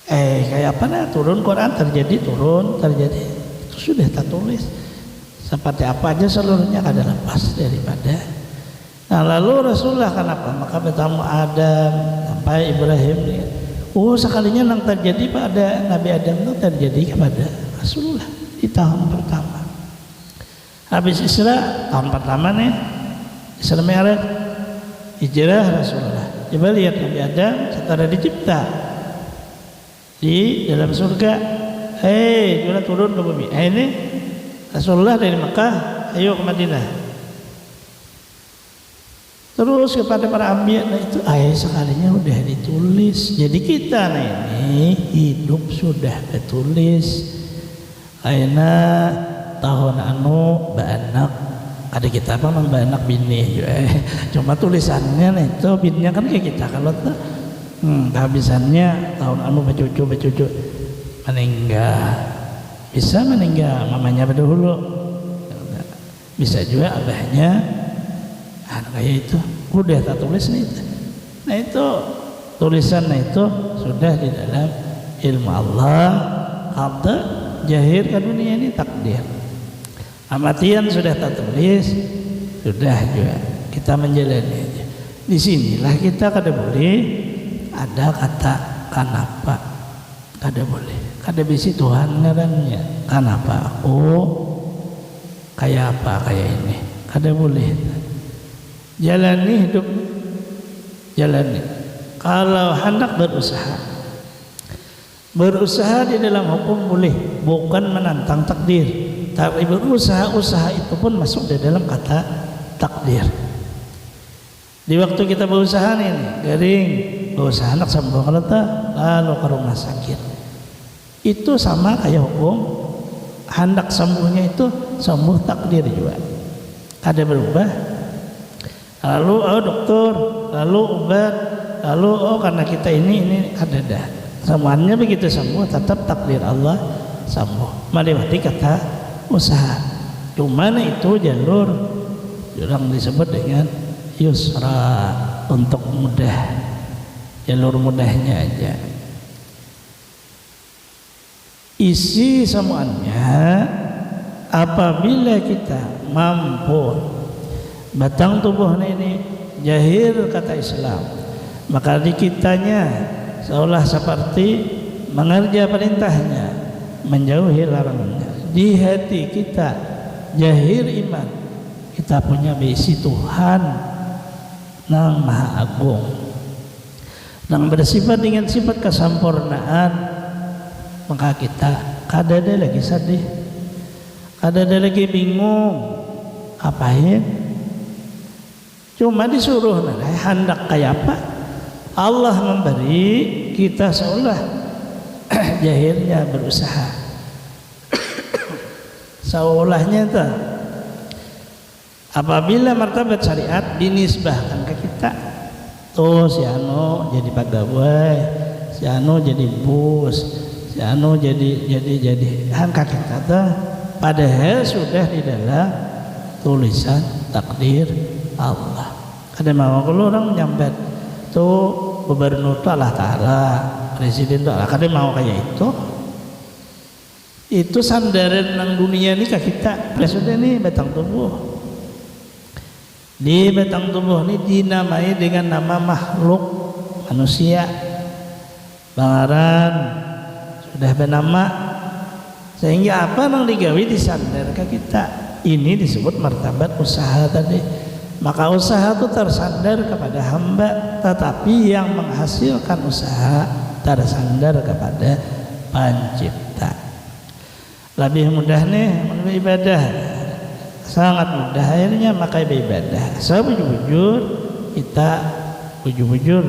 Kayak apa nah turun Quran terjadi itu sudah tertulis. Seperti apa aja seluruhnya kada lepas daripada. Nah lalu Rasulullah kenapa? Maka bertamu Adam sampai Ibrahim. Sekalinya yang terjadi pada Nabi Adam itu terjadi kepada Rasulullah di tahun pertama. Habis Isra tahun pertama nih, Isra Mi'raj, hijrah Rasulullah. Coba lihat Nabi Adam setelah dicipta di dalam surga, juga turun ke bumi. Ini Rasulullah dari Mekah, ayo ke Madinah. Terus kepada para anbiya, nah itu sekalinya udah ditulis. Jadi kita ini hidup sudah ditulis. Aina tahun anu baanak ada kita apa membanak bini cuma tulisannya nih itu binnya kan kayak kita kalau tuh kehabisannya tahun anu becucu meninggal bisa meninggal mamanya berdahulu bisa juga abahnya kayak itu udah tak tulis nih itu. Nah itu tulisan itu sudah di dalam ilmu Allah qada jahir ke dunia ini takdir. Amatian sudah tak tulis sudah juga kita menjalani. Di sinilah kita kada boleh ada kata kenapa kada boleh kada bisi Tuhan ngarannya kenapa aku kayak apa kayak ini kada boleh jalani hidup jalani kalau hendak berusaha di dalam hukum boleh bukan menantang takdir tapi berusaha itu pun masuk di dalam kata takdir. Di waktu kita berusaha nih garing berusaha anak sembuh lalu ke rumah sakit itu sama kayak hukum hendak sembuhnya itu sembuh takdir juga kada berubah lalu dokter lalu obat lalu karena kita ini kada dah semuanya begitu sembuh tetap takdir Allah sembuh melewati kata usaha cuman itu jalur yang disebut dengan yusra untuk mudah jalur mudahnya aja isi semuanya apabila kita mampu batang tubuh ini jahir kata Islam maka di kitanya seolah seperti mengerja perintahnya menjauhi larangannya di hati kita jahir iman kita punya bisi Tuhan nang Maha Agung nang bersifat dengan sifat kesempurnaan maka kita kada ada lagi sedih kada ada lagi bingung apain cuma disuruh hendak kayak apa Allah memberi kita seolah jahirnya berusaha seolahnya itu apabila martabat syariat dinisbahkan ke kita tuh si anu jadi pegawai si anu jadi bos si anu jadi angka kita tuh padahal sudah di dalam tulisan takdir Allah. Ada mau kalau orang nyambat tuh gubernur tuh Allah Ta'ala presiden tuh Allah kada mau kayak itu sandaran nang dunia ini ke kita presiden ini batang tubuh di batang tubuh ini dinamai dengan nama makhluk manusia bangaran sudah bernama sehingga apa nang digawi disandar ke kita ini disebut martabat usaha tadi maka usaha itu tersandar kepada hamba tetapi yang menghasilkan usaha tersandar kepada pencipta lebih mudah nih beribadah sangat mudah akhirnya maka beribadah sebujur kita bujur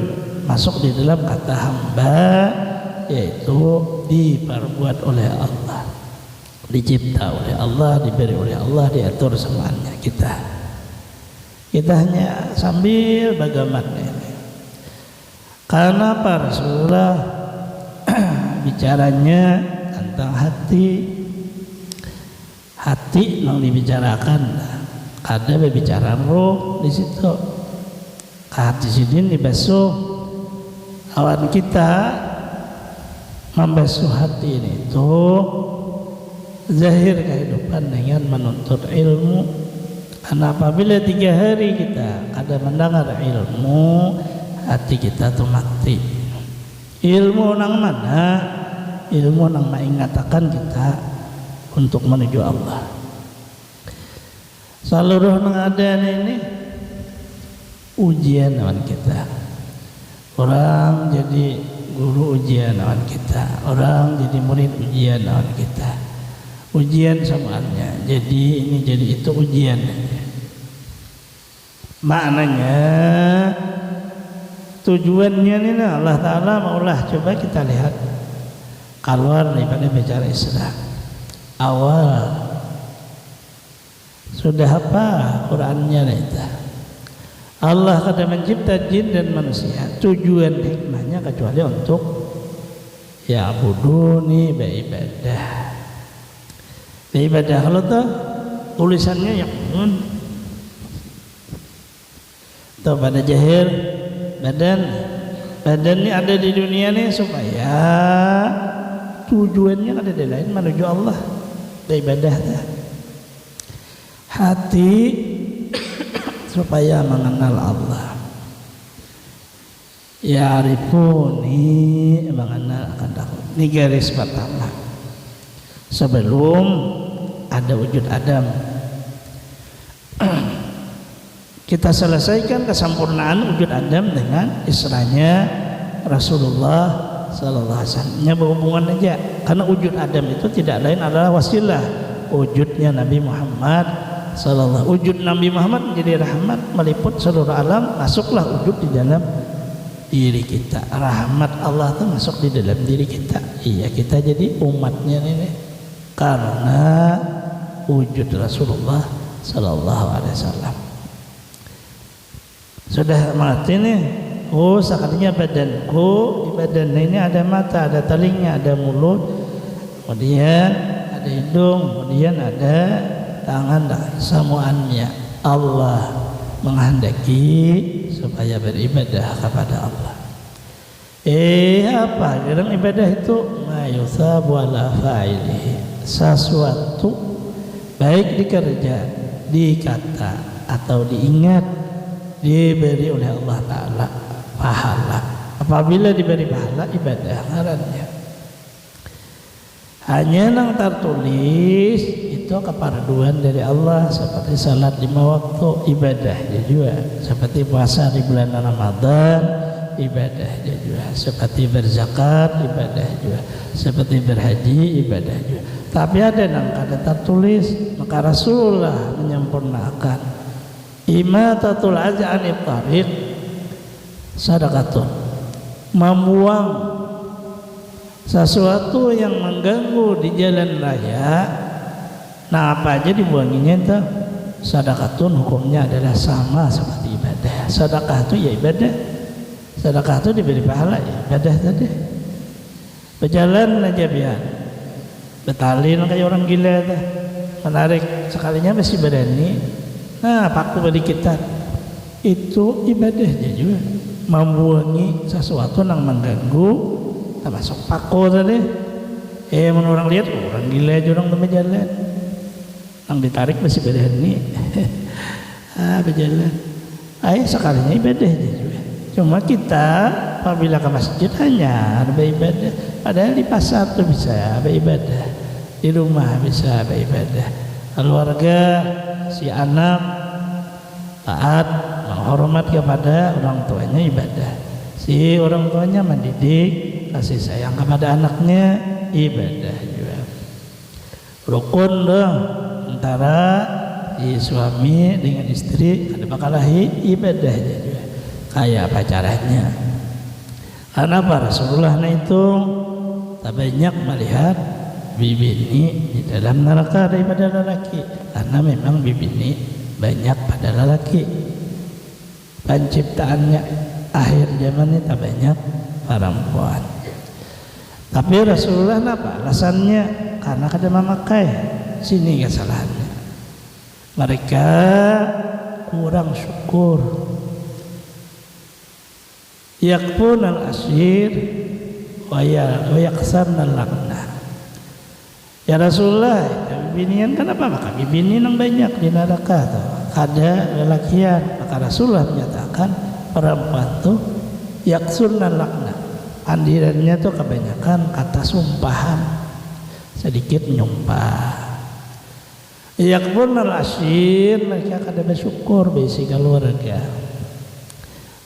masuk di dalam kata hamba yaitu diperbuat oleh Allah dicipta oleh Allah diberi oleh Allah diatur semuanya kita hanya sambil bagaimana ini karena para Rasulullah bicaranya tentang hati yang dibicarakan ada berbicara roh di situ hati sidin dibasuh awan kita membasuh hati ini itu zahir kehidupan dengan menuntut ilmu karena apabila 3 hari kita ada mendengar ilmu hati kita tuh mati ilmu nang mana ilmu nang mengatakan kita untuk menuju Allah seluruh nang ada ini ujian lawan kita orang jadi guru ujian lawan kita orang jadi murid ujian lawan kita ujian semuanya jadi ini jadi itu ujian maknanya tujuannya ini Allah Ta'ala maulah coba kita lihat keluar daripada bicara Islam awal Sudah apa Qurannya itu? Allah kada mencipta jin dan manusia tujuan hikmahnya kecuali untuk ya buduni beribadah. Beribadah kalau tuh tulisannya yang tuh pada jahil badan ini ada di dunia nih supaya tujuannya ada di lain menuju Allah beribadah. Hati supaya mengenal Allah. Ya arifuni mengenal akan takut. Ini garis pertama. Sebelum ada wujud Adam, kita selesaikan kesempurnaan wujud Adam dengan Isranya Rasulullah Sallallahu Alaihi Wasallam. Nya berhubungan aja, karena wujud Adam itu tidak lain adalah wasilah wujudnya Nabi Muhammad Sallallahu. Wujud Nabi Muhammad menjadi rahmat meliput seluruh alam, masuklah wujud di dalam diri kita. Rahmat Allah itu masuk di dalam diri kita. Iya, kita jadi umatnya ini karena wujud Rasulullah Sallallahu Alaihi Wasallam. Sudah mati nih. Oh, sekalinya badanku, di badan ini ada mata, ada telinga, ada mulut, kemudian ada hidung, kemudian ada tangan dan semuanya. Allah menghendaki supaya beribadah kepada Allah. Apa? Dalam ibadah itu mayusabu ala fa'ilihi. Sesuatu baik dikerja, dikata atau diingat diberi oleh Allah Ta'ala pahala. Apabila diberi pahala ibadah ngarannya. Hanya yang tertulis itu keparduan dari Allah, seperti salat 5 waktu ibadahnya juga, seperti puasa di bulan Ramadan ibadahnya juga, seperti berzakat ibadah juga, seperti berhaji ibadah juga. Tapi ada yang kada tertulis, maka Rasulullah menyempurnakan. Imatatul az'anit tariq sadaqatun, membuang sesuatu yang mengganggu di jalan raya. Nah, apa aja dibuanginya itu sadaqatun, hukumnya adalah sama seperti ibadah. Sedekah itu ya ibadah. Sedekah itu diberi pahala ya ibadah tadi. Berjalan aja biar betalin kayak orang gila tuh, menarik sekalinya masih berani. Nah, paku bagi kita itu ibadahnya juga, membuangi sesuatu yang mengganggu, termasuk paku tadi. Menurut orang lihat orang gila aja orang temen jalan, yang ditarik masih berani. Berjalan. Sekalinya ibadahnya juga. Cuma kita apabila ke masjid hanya beribadah, padahal di pasar tuh bisa beribadah, di rumah bisa beribadah, keluarga si anak taat menghormat kepada orang tuanya ibadah, si orang tuanya mendidik kasih sayang kepada anaknya ibadah juga. Rukun dong antara si suami dengan istri ada bakalahi ibadahnya juga. Kayak apa caranya? Karena apa? Rasulullah itu tak banyak melihat bibini di dalam neraka daripada lelaki, karena memang bibini banyak pada lelaki. Penciptaannya akhir zaman ini tak banyak perempuan. Tapi Rasulullah apa alasannya? Karena kada memakai. Sini kesalahannya, mereka kurang syukur. Yakfun al-asyir wa yaksarna al-laqna. Ya Rasulullah, bibinian kenapa? Maka bibini yang banyak di neraka tuh. Kada lelakian. Maka Rasulullah menyatakan perempuan tuh yaksurna lakna. Andirannya tuh kebanyakan kata sumpahan, sedikit nyumpah. Yakbun al-asyir, mereka kada bersyukur besi keluarga.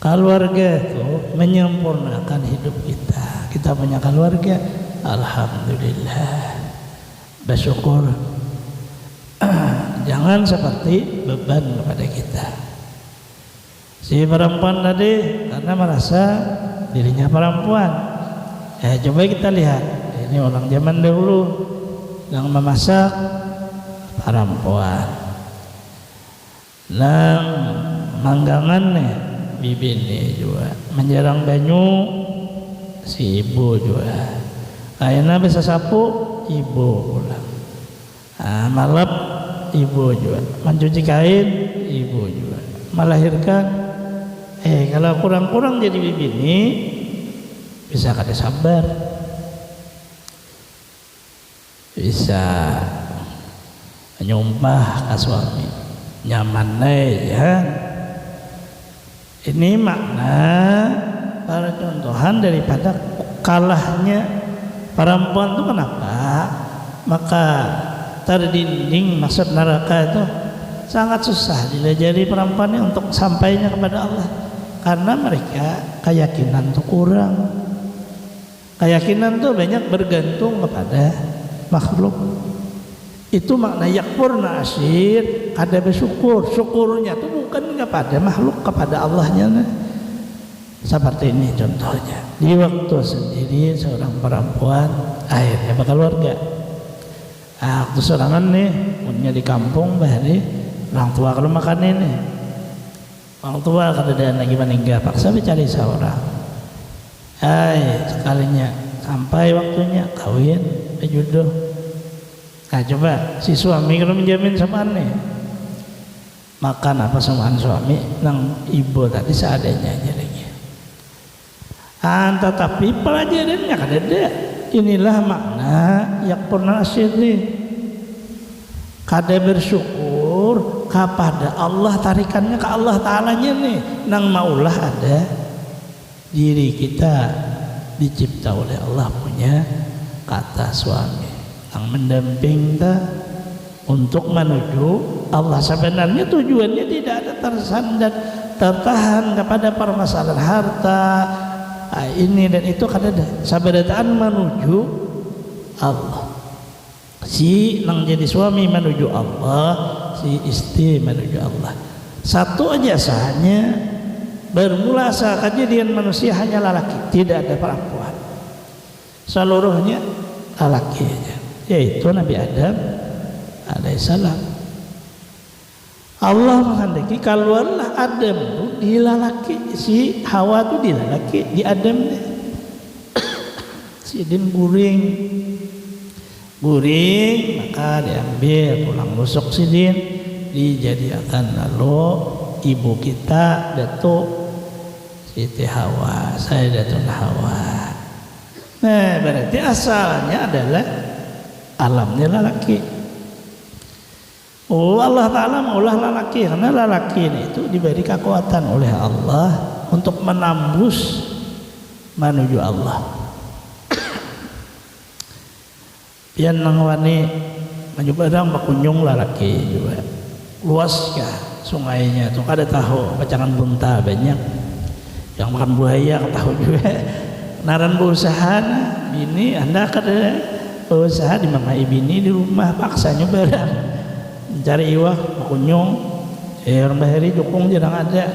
Keluarga itu menyempurnakan hidup kita. Kita punya keluarga, alhamdulillah. Bersyukur. Jangan seperti beban kepada kita. Si perempuan tadi karena merasa dirinya perempuan. Coba kita lihat, ini orang zaman dahulu yang memasak perempuan, nang manggangan nih bibini juga menjarang banyu si ibu juga ayeuna bisa sapu ibu pulang malap ibu juga mencuci kain ibu juga melahirkan kalau kurang-kurang jadi bibini bisa kada sabar bisa nyumpah ke suami nyaman ya. Ini makna para contohan daripada kalahnya perempuan itu kenapa maka terdinding masuk neraka itu sangat susah dilajari perempuannya untuk sampainya kepada Allah karena mereka keyakinan itu kurang, keyakinan itu banyak bergantung kepada makhluk. Itu makna yakfurna asyir, ada bersyukur, syukurnya itu bukan kepada makhluk, kepada Allahnya. Seperti ini contohnya di waktu sendiri seorang perempuan akhirnya berkeluarga. Waktu sorangan nih punya di kampung bahari orang tua kalau makan ini orang tua kada ada lagi meninggal paksa cari seorang sekalinya sampai waktunya kawin berjodoh. Nah coba si suami kalau menjamin sama aneh makan apa sama suami nang ibu tadi seadanya jadinya tetapi pelajarannya kan ada. Inilah makna yakfurna asyir nih, kada bersyukur kepada Allah, tarikannya ke Allah Ta'alanya nih nang maulah ada diri kita dicipta oleh Allah punya kata suami yang mendamping kita untuk menuju Allah. Sebenarnya tujuannya tidak ada tersandar tertahan kepada permasalahan harta ini dan itu kan ada sabadataan menuju Allah. Si nang jadi suami menuju Allah, si istri menuju Allah. Satu aja sahnya bermula kejadian manusia hanya lelaki, tidak ada perempuan. Seluruhnya lelaki aja. Yaitu Nabi Adam alaihissalam. Allah menghendaki keluarlah Adam itu di lelaki, si Hawa itu di lelaki, di Adam si Din guring maka diambil pulang rusuk si Din dijadikan lalu ibu kita Datuk Siti Hawa, Sayyidatun Hawa. Nah berarti asalnya adalah alamnya lelaki. Allah Ta'ala maulah lelaki karena lelaki itu diberi kekuatan oleh Allah untuk menambus menuju Allah. Pian nang wani menyubarang bakunjung lelaki juga luas ya sungainya tuh kada tahu pacangan bunta banyak yang makan buaya tahu juga naran berusaha ini anda kada berusaha di mama ibini di rumah paksa nyubarang mencari iwak bakunjung orang bahari dukung jarang ada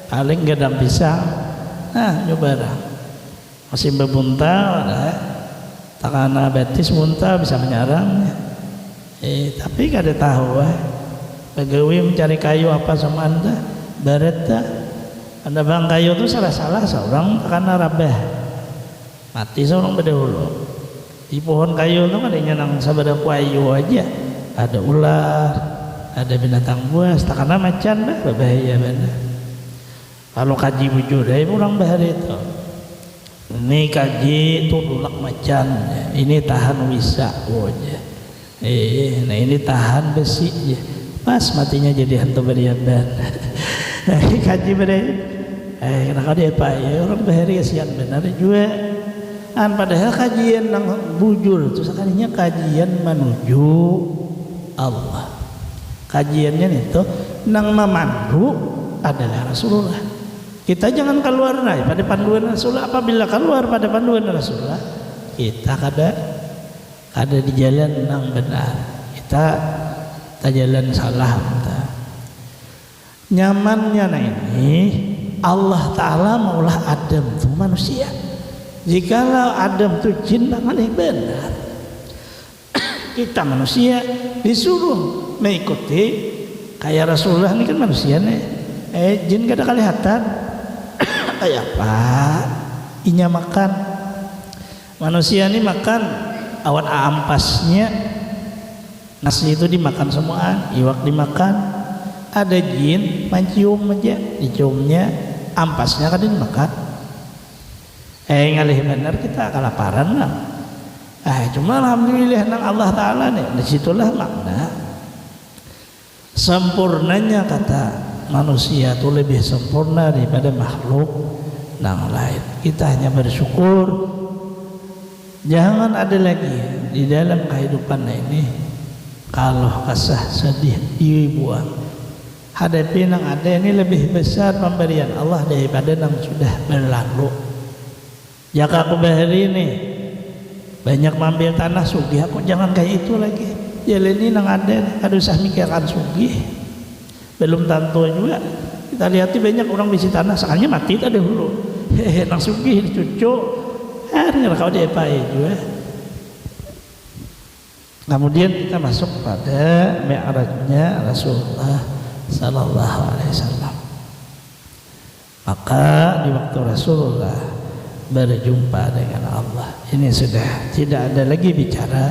paling gadang pisang nyubarang masih berbunta takana betis bunta bisa menyarang tapi kada tahu pegawai mencari kayu apa sama anda baret anda bang kayu itu salah-salah seorang takana rabah mati seorang berdahulu di pohon kayu itu adanya nang sabada kayu aja ada ular ada binatang buas takana macan berbahaya benar. Kalau kaji wujud orang bahari itu ini kaji itu dulak macan ini tahan wisa aja nah ini tahan besi ya. Pas matinya jadi hantu beriaban kaji benar kenapa dia apa ya orang bahari kasihan benar juga padahal kajian yang bujur itu sekalinya kajian menuju Allah. Kajiannya itu nang memandu adalah Rasulullah. Kita jangan keluar pada panduan Rasulullah. Apabila keluar pada panduan Rasulullah, kita kada di jalan nang benar. Kita jalan salah. Nyamannya ini Allah Ta'ala maulah Adam itu manusia. Jikalau Adam itu jin banget benar. Kita manusia disuruh mengikuti kayak Rasulullah ini kan manusia nih, jin gak ada kelihatan. Kayak apa? Inya makan. Manusia ini makan awan ampasnya, nasi itu dimakan semua, iwak dimakan. Ada jin mencium aja, diciumnya, ampasnya kan dimakan. Ngalih benar kita kelaparan lah. Cuma alhamdulillah nang Allah Ta'ala nih, disitulah makna sempurnanya kata manusia itu lebih sempurna daripada makhluk yang lain. Kita hanya bersyukur. Jangan ada lagi di dalam kehidupan ini kalau kasah sedih dibuang. Hadapi yang ada ini lebih besar pemberian Allah daripada yang sudah berlalu. Jaka aku bahari ini banyak mengambil tanah sugih, aku jangan kayak itu lagi. Jalan ini yang ada, harus usah mikirkan sugih. Belum tentu juga. Kita lihat banyak orang bisi tanah, soalnya mati tadi dulu. Nang sugih dicucuk, kau diapain juga. Kemudian kita masuk pada mi'rajnya Rasulullah Sallallahu Alaihi Wasallam. Maka di waktu Rasulullah berjumpa dengan Allah, ini sudah tidak ada lagi bicara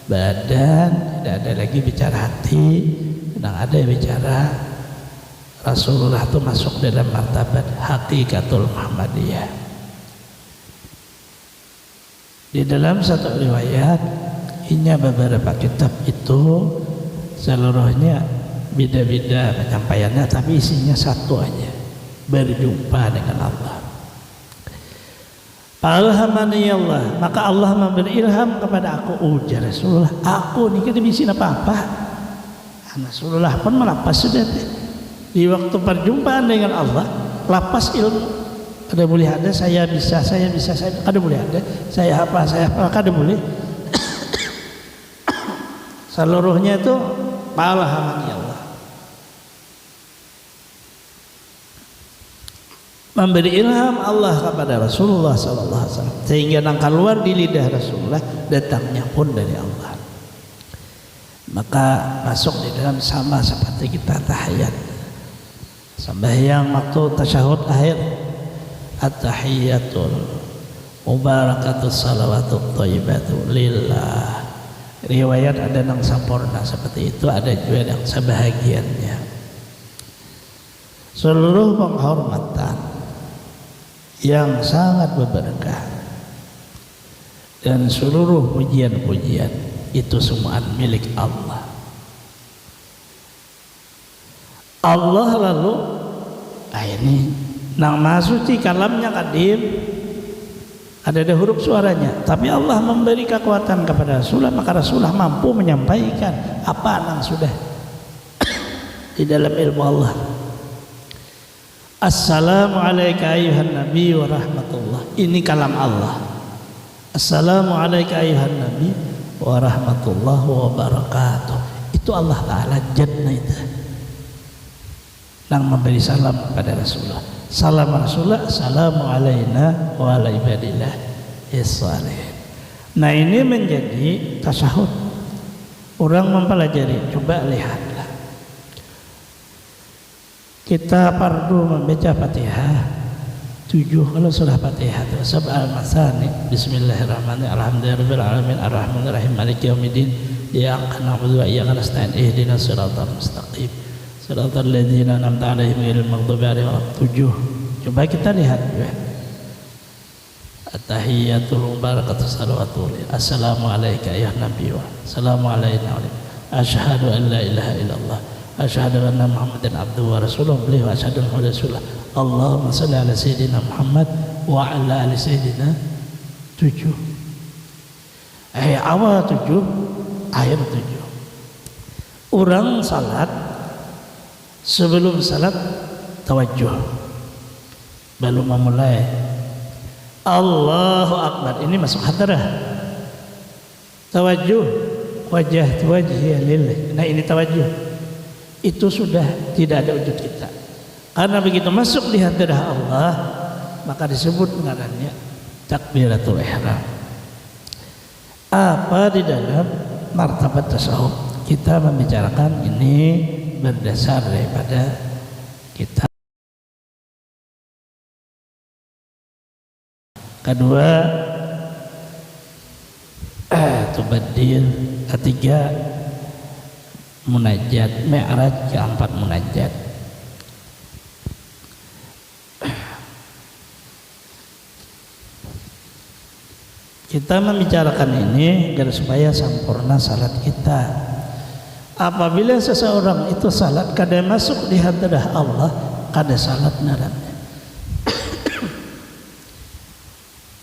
badan, tidak ada lagi bicara hati, tidak ada bicara. Rasulullah itu masuk dalam martabat hakikatul Muhammadiyah. Di dalam satu riwayat, ini beberapa kitab itu seluruhnya beda-beda penyampaiannya, tapi isinya satu aja, berjumpa dengan Allah. Alhamani Allah, maka Allah memberi ilham kepada aku. Ujar Rasulullah, aku ini tidak bisa apa-apa. Rasulullah pun melapas sudah di waktu perjumpaan dengan Allah, lapas ilmu. Kada boleh ada saya bisa, saya kada boleh ada saya apa, kada boleh. Seluruhnya itu alhamani Allah. Memberi ilham Allah kepada Rasulullah Sallallahu Alaihi Wasallam sehingga nang keluar di lidah Rasulullah datangnya pun dari Allah. Maka masuk di dalam sama seperti kita tahiyat sembahyang waktu tasyahud akhir, at-tahiyatul mubarakatus salawatut thayyibatu lillah. Riwayat ada yang sempurna seperti itu, ada juga yang sebahagiannya. Seluruh penghormatan yang sangat berberkah dan seluruh pujian-pujian itu semua milik Allah. Allah lalu ini nang masuci kalamnya kadim, ada huruf suaranya, tapi Allah memberi kekuatan kepada Rasulullah, maka Rasulullah mampu menyampaikan apa yang sudah di dalam ilmu Allah. Assalamualaikum ayuhan nabi wa rahmatullah. Ini kalam Allah. Assalamualaikum ayuhan nabi wa rahmatullah wa barakatuh. Itu Allah Ta'ala jannah itu yang memberi salam kepada Rasulullah. Salam Rasulullah, assalamu alaina wa ala ibadillah as-salihin. Nah, ini menjadi tasyahud. Orang mempelajari, coba lihatlah. Kita fardu membaca Fatihah 7 kalau surah Fatihah itu sab'al masani. Bismillahirrahmanirrahim. Alhamdulillahirabbil alamin arrahmanirrahim maliki yaumiddin. Iyyaka na'budu wa iyyaka nasta'in. Ihdinas siratal mustaqim. Siratal ladzina an'amta 'alaihim ghairil maghdubi 'alaihim waladdallin. Coba kita lihat ya. At-tahiyatul mubarakatus salawatu. Assalamu alayka ya nabi wa assalamu alayna wa asyhadu an la ilaha illallah. Asyhadu anna Muhammadan abduhu wa rasuluh wa asyhadu anna rasulullah. Allahumma shalli ala sayyidina Muhammad wa ala ali sayyidina 7. Awal 7, akhir 7. Orang salat sebelum salat tawajuh. Belum memulai Allahu Akbar, ini masuk hadrah. Tawajuh, wajah wajhiya lillah. Nah, ini tawajuh. Itu sudah tidak ada wujud kita. Karena begitu masuk di hadrah Allah, maka disebut ngarannya takbiratul ihram. Apa di dalam martabat tasawuf kita membicarakan ini berdasar daripada kita. Kedua, tubaddil. Ketiga, munajat. Mi'raj, keempat munajat. Kita membicarakan ini agar supaya sempurna salat kita. Apabila seseorang itu salat kada masuk di hadrah Allah, kada salat naramnya.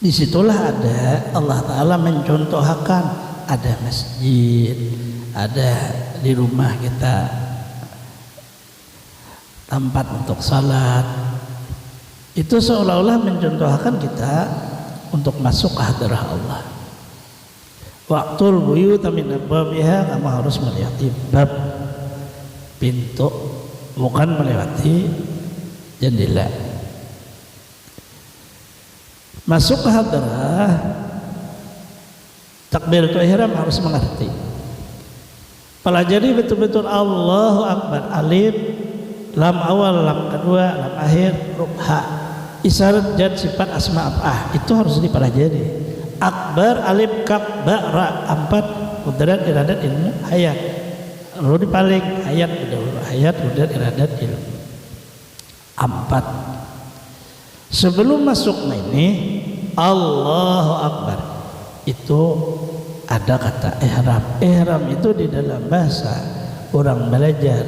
Disitulah ada Allah Ta'ala mencontohkan, ada masjid, ada di rumah kita tempat untuk salat. Itu seolah-olah mencontohkan kita untuk masuk ke hadrah Allah. Waqtul buyut min abwabiha, kamu harus melewati bab, pintu, bukan melewati jendela. Masuk ke hadrah, takbiratul ihram harus mengerti. Pelajari betul-betul Allahu Akbar, alif, lam awal, lam kedua, lam akhir, huruf ha, isyarat dan sifat asma af'ah, itu harus dipelajari. Akbar, alif, kaf, ba, ra, empat, qudrat, iradat, ilmu, hayat. Lalu dipaling hayat dahulu, hayat, qudrat, iradat, ilmu. Empat. Sebelum masuk ini Allahu Akbar, itu ada kata ihram. Ihram itu di dalam bahasa orang belajar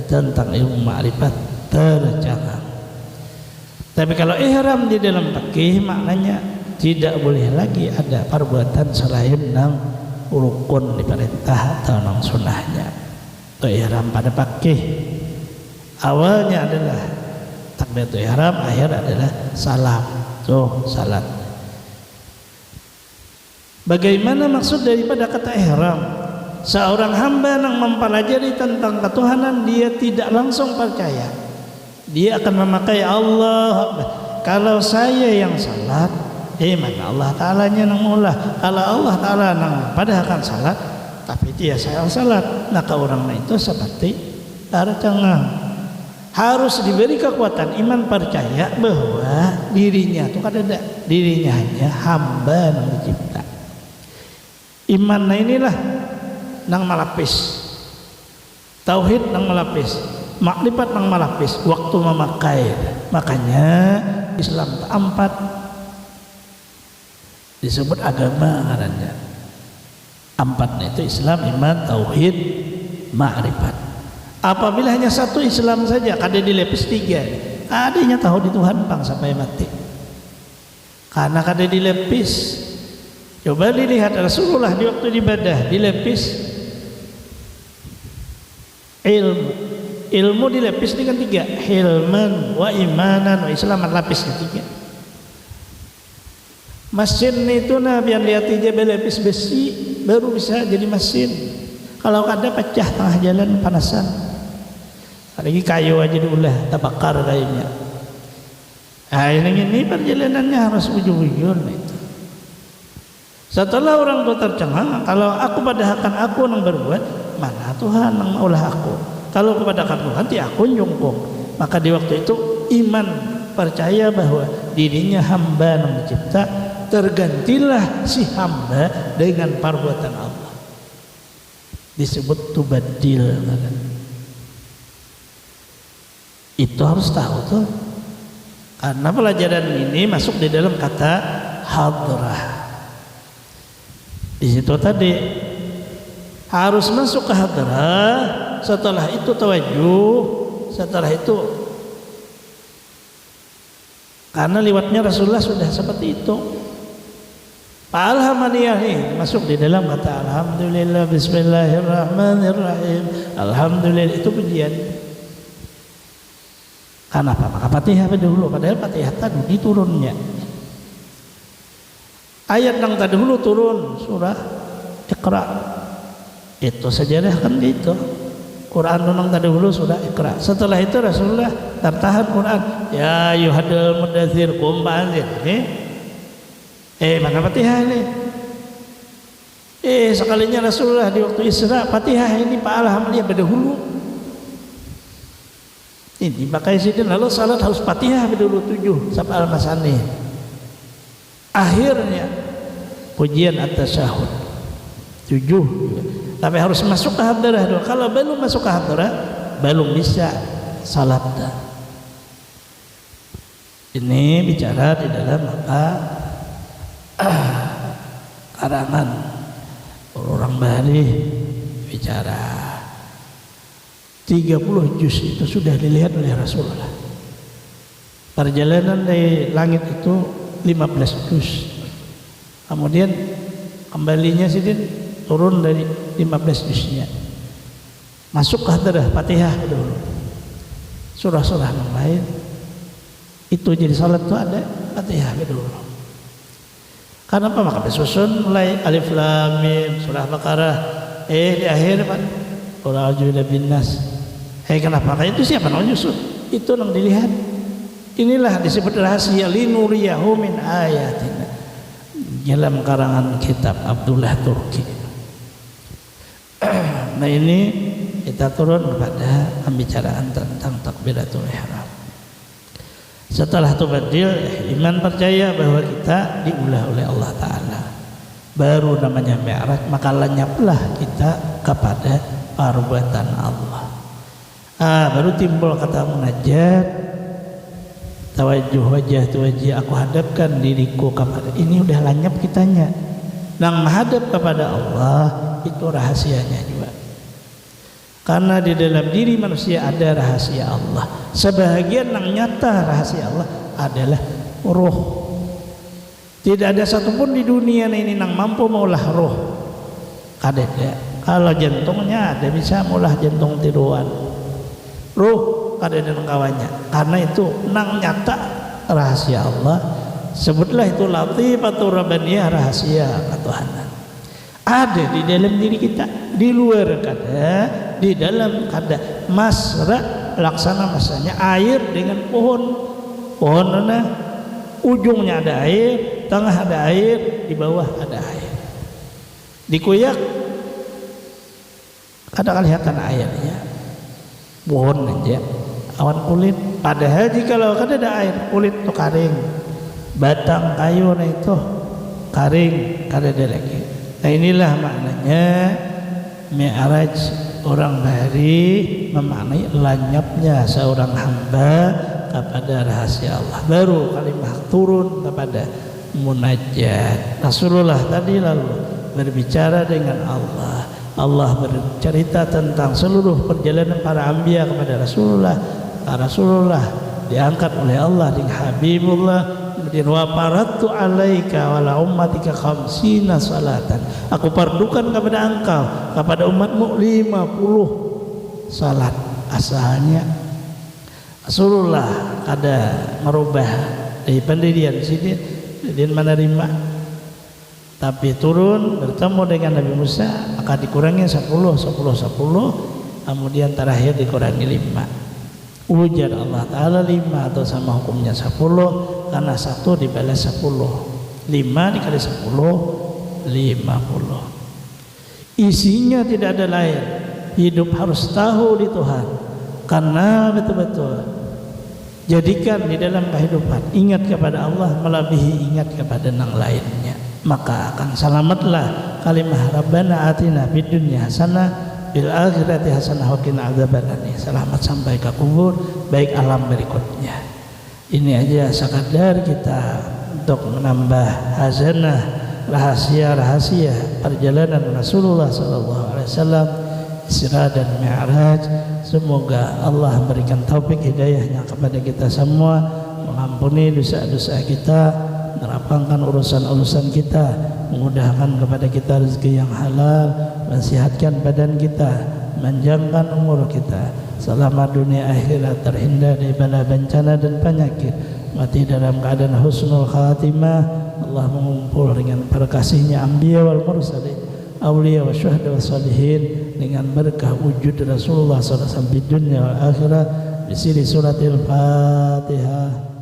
tentang ilmu ma'rifat tercangang. Tapi kalau ihram di dalam fikih maknanya tidak boleh lagi ada perbuatan selain nang rukun diperintah atau nang sunnahnya. Itu ihram pada fikih. Awalnya adalah takbiratul ihram, akhir adalah salam. Tuh, salat. Bagaimana maksud daripada kata ihram? Seorang hamba yang mempelajari tentang ketuhanan, dia tidak langsung percaya. Dia akan memakai Allah. Kalau saya yang salat, mana Allah Ta'alanya nang ulah. Kalau Allah Ta'ala nang padahkan salat, tapi dia saya salat, maka orang itu seperti tercengang. Harus diberi kekuatan iman, percaya bahwa dirinya itu kada ada, dirinya hanya hamba yang dicipta. Iman inilah nang melapis, tauhid nang melapis, makrifat nang melapis, waktu memakai. Makanya Islam empat disebut agama ngarannya. Empatnya itu Islam, iman, tauhid, makrifat. Apabila hanya satu Islam saja, kada dilepis tiga, adanya tahu di Tuhan bang sampai mati. Karena kada dilepis. Coba dilihat Rasulullah di waktu ibadah dilepis ilmu dilepis dengan tiga, hilman wa imanan wa islaman, lapis ketiga. Mesin itu Nabi yang lihat aja belepis besi baru bisa jadi mesin. Kalau kada pecah tengah jalan panasan. Lagi kayu aja diulah, terbakar kayunya. Nah ini perjalanannya harus ujung-ujung itu. Setelah orang itu tercengang, kalau aku padahkan aku nang berbuat, mana Tuhan nang maulah aku. Kalau kepadahkan Tuhan, ti aku nyungkung. Maka di waktu itu iman, percaya bahwa dirinya hamba nang dicipta, tergantilah si hamba dengan perbuatan Allah. Disebut tubaddil. Itu harus tahu tuh. Karena pelajaran ini masuk di dalam kata hadrah. Di situ tadi harus masuk ke hadrah, setelah itu tawajuh, setelah itu karena liwatnya Rasulullah sudah seperti itu. Alhamdulillah nih masuk di dalam kata alhamdulillah, bismillahirrahmanirrahim, alhamdulillah, itu pujian. Kenapa? Maka Fatihah dulu, padahal Fatihah tadi turunnya. Ayat yang tadi dulu turun surah Iqra. Itu sejarah kan gitu. Quran yang tadi dulu surah Iqra. Setelah itu Rasulullah tertahan Quran. Ya ayyuhal mudaththir qum fa'anzir. Mana Fatihah ini? Sekalinya Rasulullah di waktu Isra Fatihah ini Pak alhamdulillah berdahulu. Ini pakai sidin, lalu salat harus Fatihah dulu 7 sampai al-masani. Akhirnya pujian at-tasyahud 7 juga. Tapi harus masuk ke hadrah dulu. Kalau belum masuk ke hadrah, belum bisa salat. Ini bicara di dalam apa? Karangan orang Bali bicara 30 juz itu sudah dilihat oleh Rasulullah. Perjalanan dari langit itu 15 juz. Kemudian kembalinya sidin turun dari 15 juznya. Masuk ke hadrah Fatihah dulu. Surah-surah yang lain itu jadi salat itu ada Fatihah dulu. Karena apa? Maka disusun mulai Alif Lam Mim surah Baqarah di akhir Pak Qul a'udzu binnas. Kenapa? Karena itu siapa yang nyusun? Itu yang dilihat. Inilah disebut rahasia linuriyahu min ayatina. Dalam karangan kitab Abdullah Turki. Nah ini kita turun kepada pembicaraan tentang takbiratul ihram. Setelah tubadil, iman percaya bahwa kita diulah oleh Allah Ta'ala. Baru namanya mi'raj, maka lenyaplah kita kepada perbuatan Allah. Baru timbul kata munajat, tawajjuh wajah tu wajah, aku hadapkan diriku kepada ini, udah lenyap kitanya. Dan menghadap kepada Allah itu rahasianya juga. Karena di dalam diri manusia ada rahasia Allah. Sebahagian yang nyata rahasia Allah adalah roh. Tidak ada satupun di dunia ini yang mampu maulah roh. Kadang kalau jantungnya ada bisa maulah jantung tiruan. Roh ada dalam kawannya. Karena itu nang nyata rahasia Allah. Sebutlah itu latifatur rabbaniyah, rahasia ketuhanan. Ada di dalam diri kita, di luar kada, di dalam kada. Masra laksana masanya air dengan pohon. Pohonnya ujungnya ada air, tengah ada air, di bawah ada air. Dikuyak kada kelihatan airnya. Pohon aja, awan kulit. Padahal jikalau kada ada air, kulit itu kering. Batang kayu itu kering, kada ada lagi. Nah inilah maknanya mi'raj orang Bahari, memaknai lenyapnya seorang hamba kepada rahasia Allah. Baru kalimah turun kepada munajat. Rasulullah tadi lalu berbicara dengan Allah. Allah bercerita tentang seluruh perjalanan para anbiya kepada Rasulullah. Rasulullah diangkat oleh Allah dengan Habibullah. Kemudian wa faratu alaika wa la ummatika khamsina salatan. Aku pardukan kepada engkau, kepada umatmu 50 salat. Asalnya Rasulullah ada merubah dari pendirian sini dan menerima, tapi turun bertemu dengan Nabi Musa maka dikurangi 10, kemudian terakhir dikurangi 5. Ujar Allah Ta'ala 5 atau sama hukumnya 10, karena 1 dibalas 10. 5 dikali 10 50. Isinya tidak ada lain, hidup harus tahu di Tuhan. Karena betul-betul jadikan di dalam kehidupan ingat kepada Allah melebihi ingat kepada yang lainnya, maka akan selamatlah kalimah Rabbana atina fid dunya hasanah bil akhirati hasanah wa qina adzabannar. Selamat sampai ke kubur baik alam berikutnya. Ini aja sekadar kita untuk menambah hazanah rahasia-rahasia perjalanan Rasulullah sallallahu alaihi wasallam Isra dan Mi'raj. Semoga Allah berikan taufik hidayahnya kepada kita semua, mengampuni dosa-dosa kita, merapangkan urusan-urusan kita, memudahkan kepada kita rezeki yang halal, mensihatkan badan kita, menjangkan umur kita, selama dunia akhirat terhindar dari bala bencana dan penyakit, mati dalam keadaan husnul khatimah. Allah mengumpul dengan berkasihnya anbiya wal mursalin, awliya wa syuhada wa salihin, dengan berkah wujud Rasulullah SAW di dunia wal akhirat. Di sini suratil Fatihah.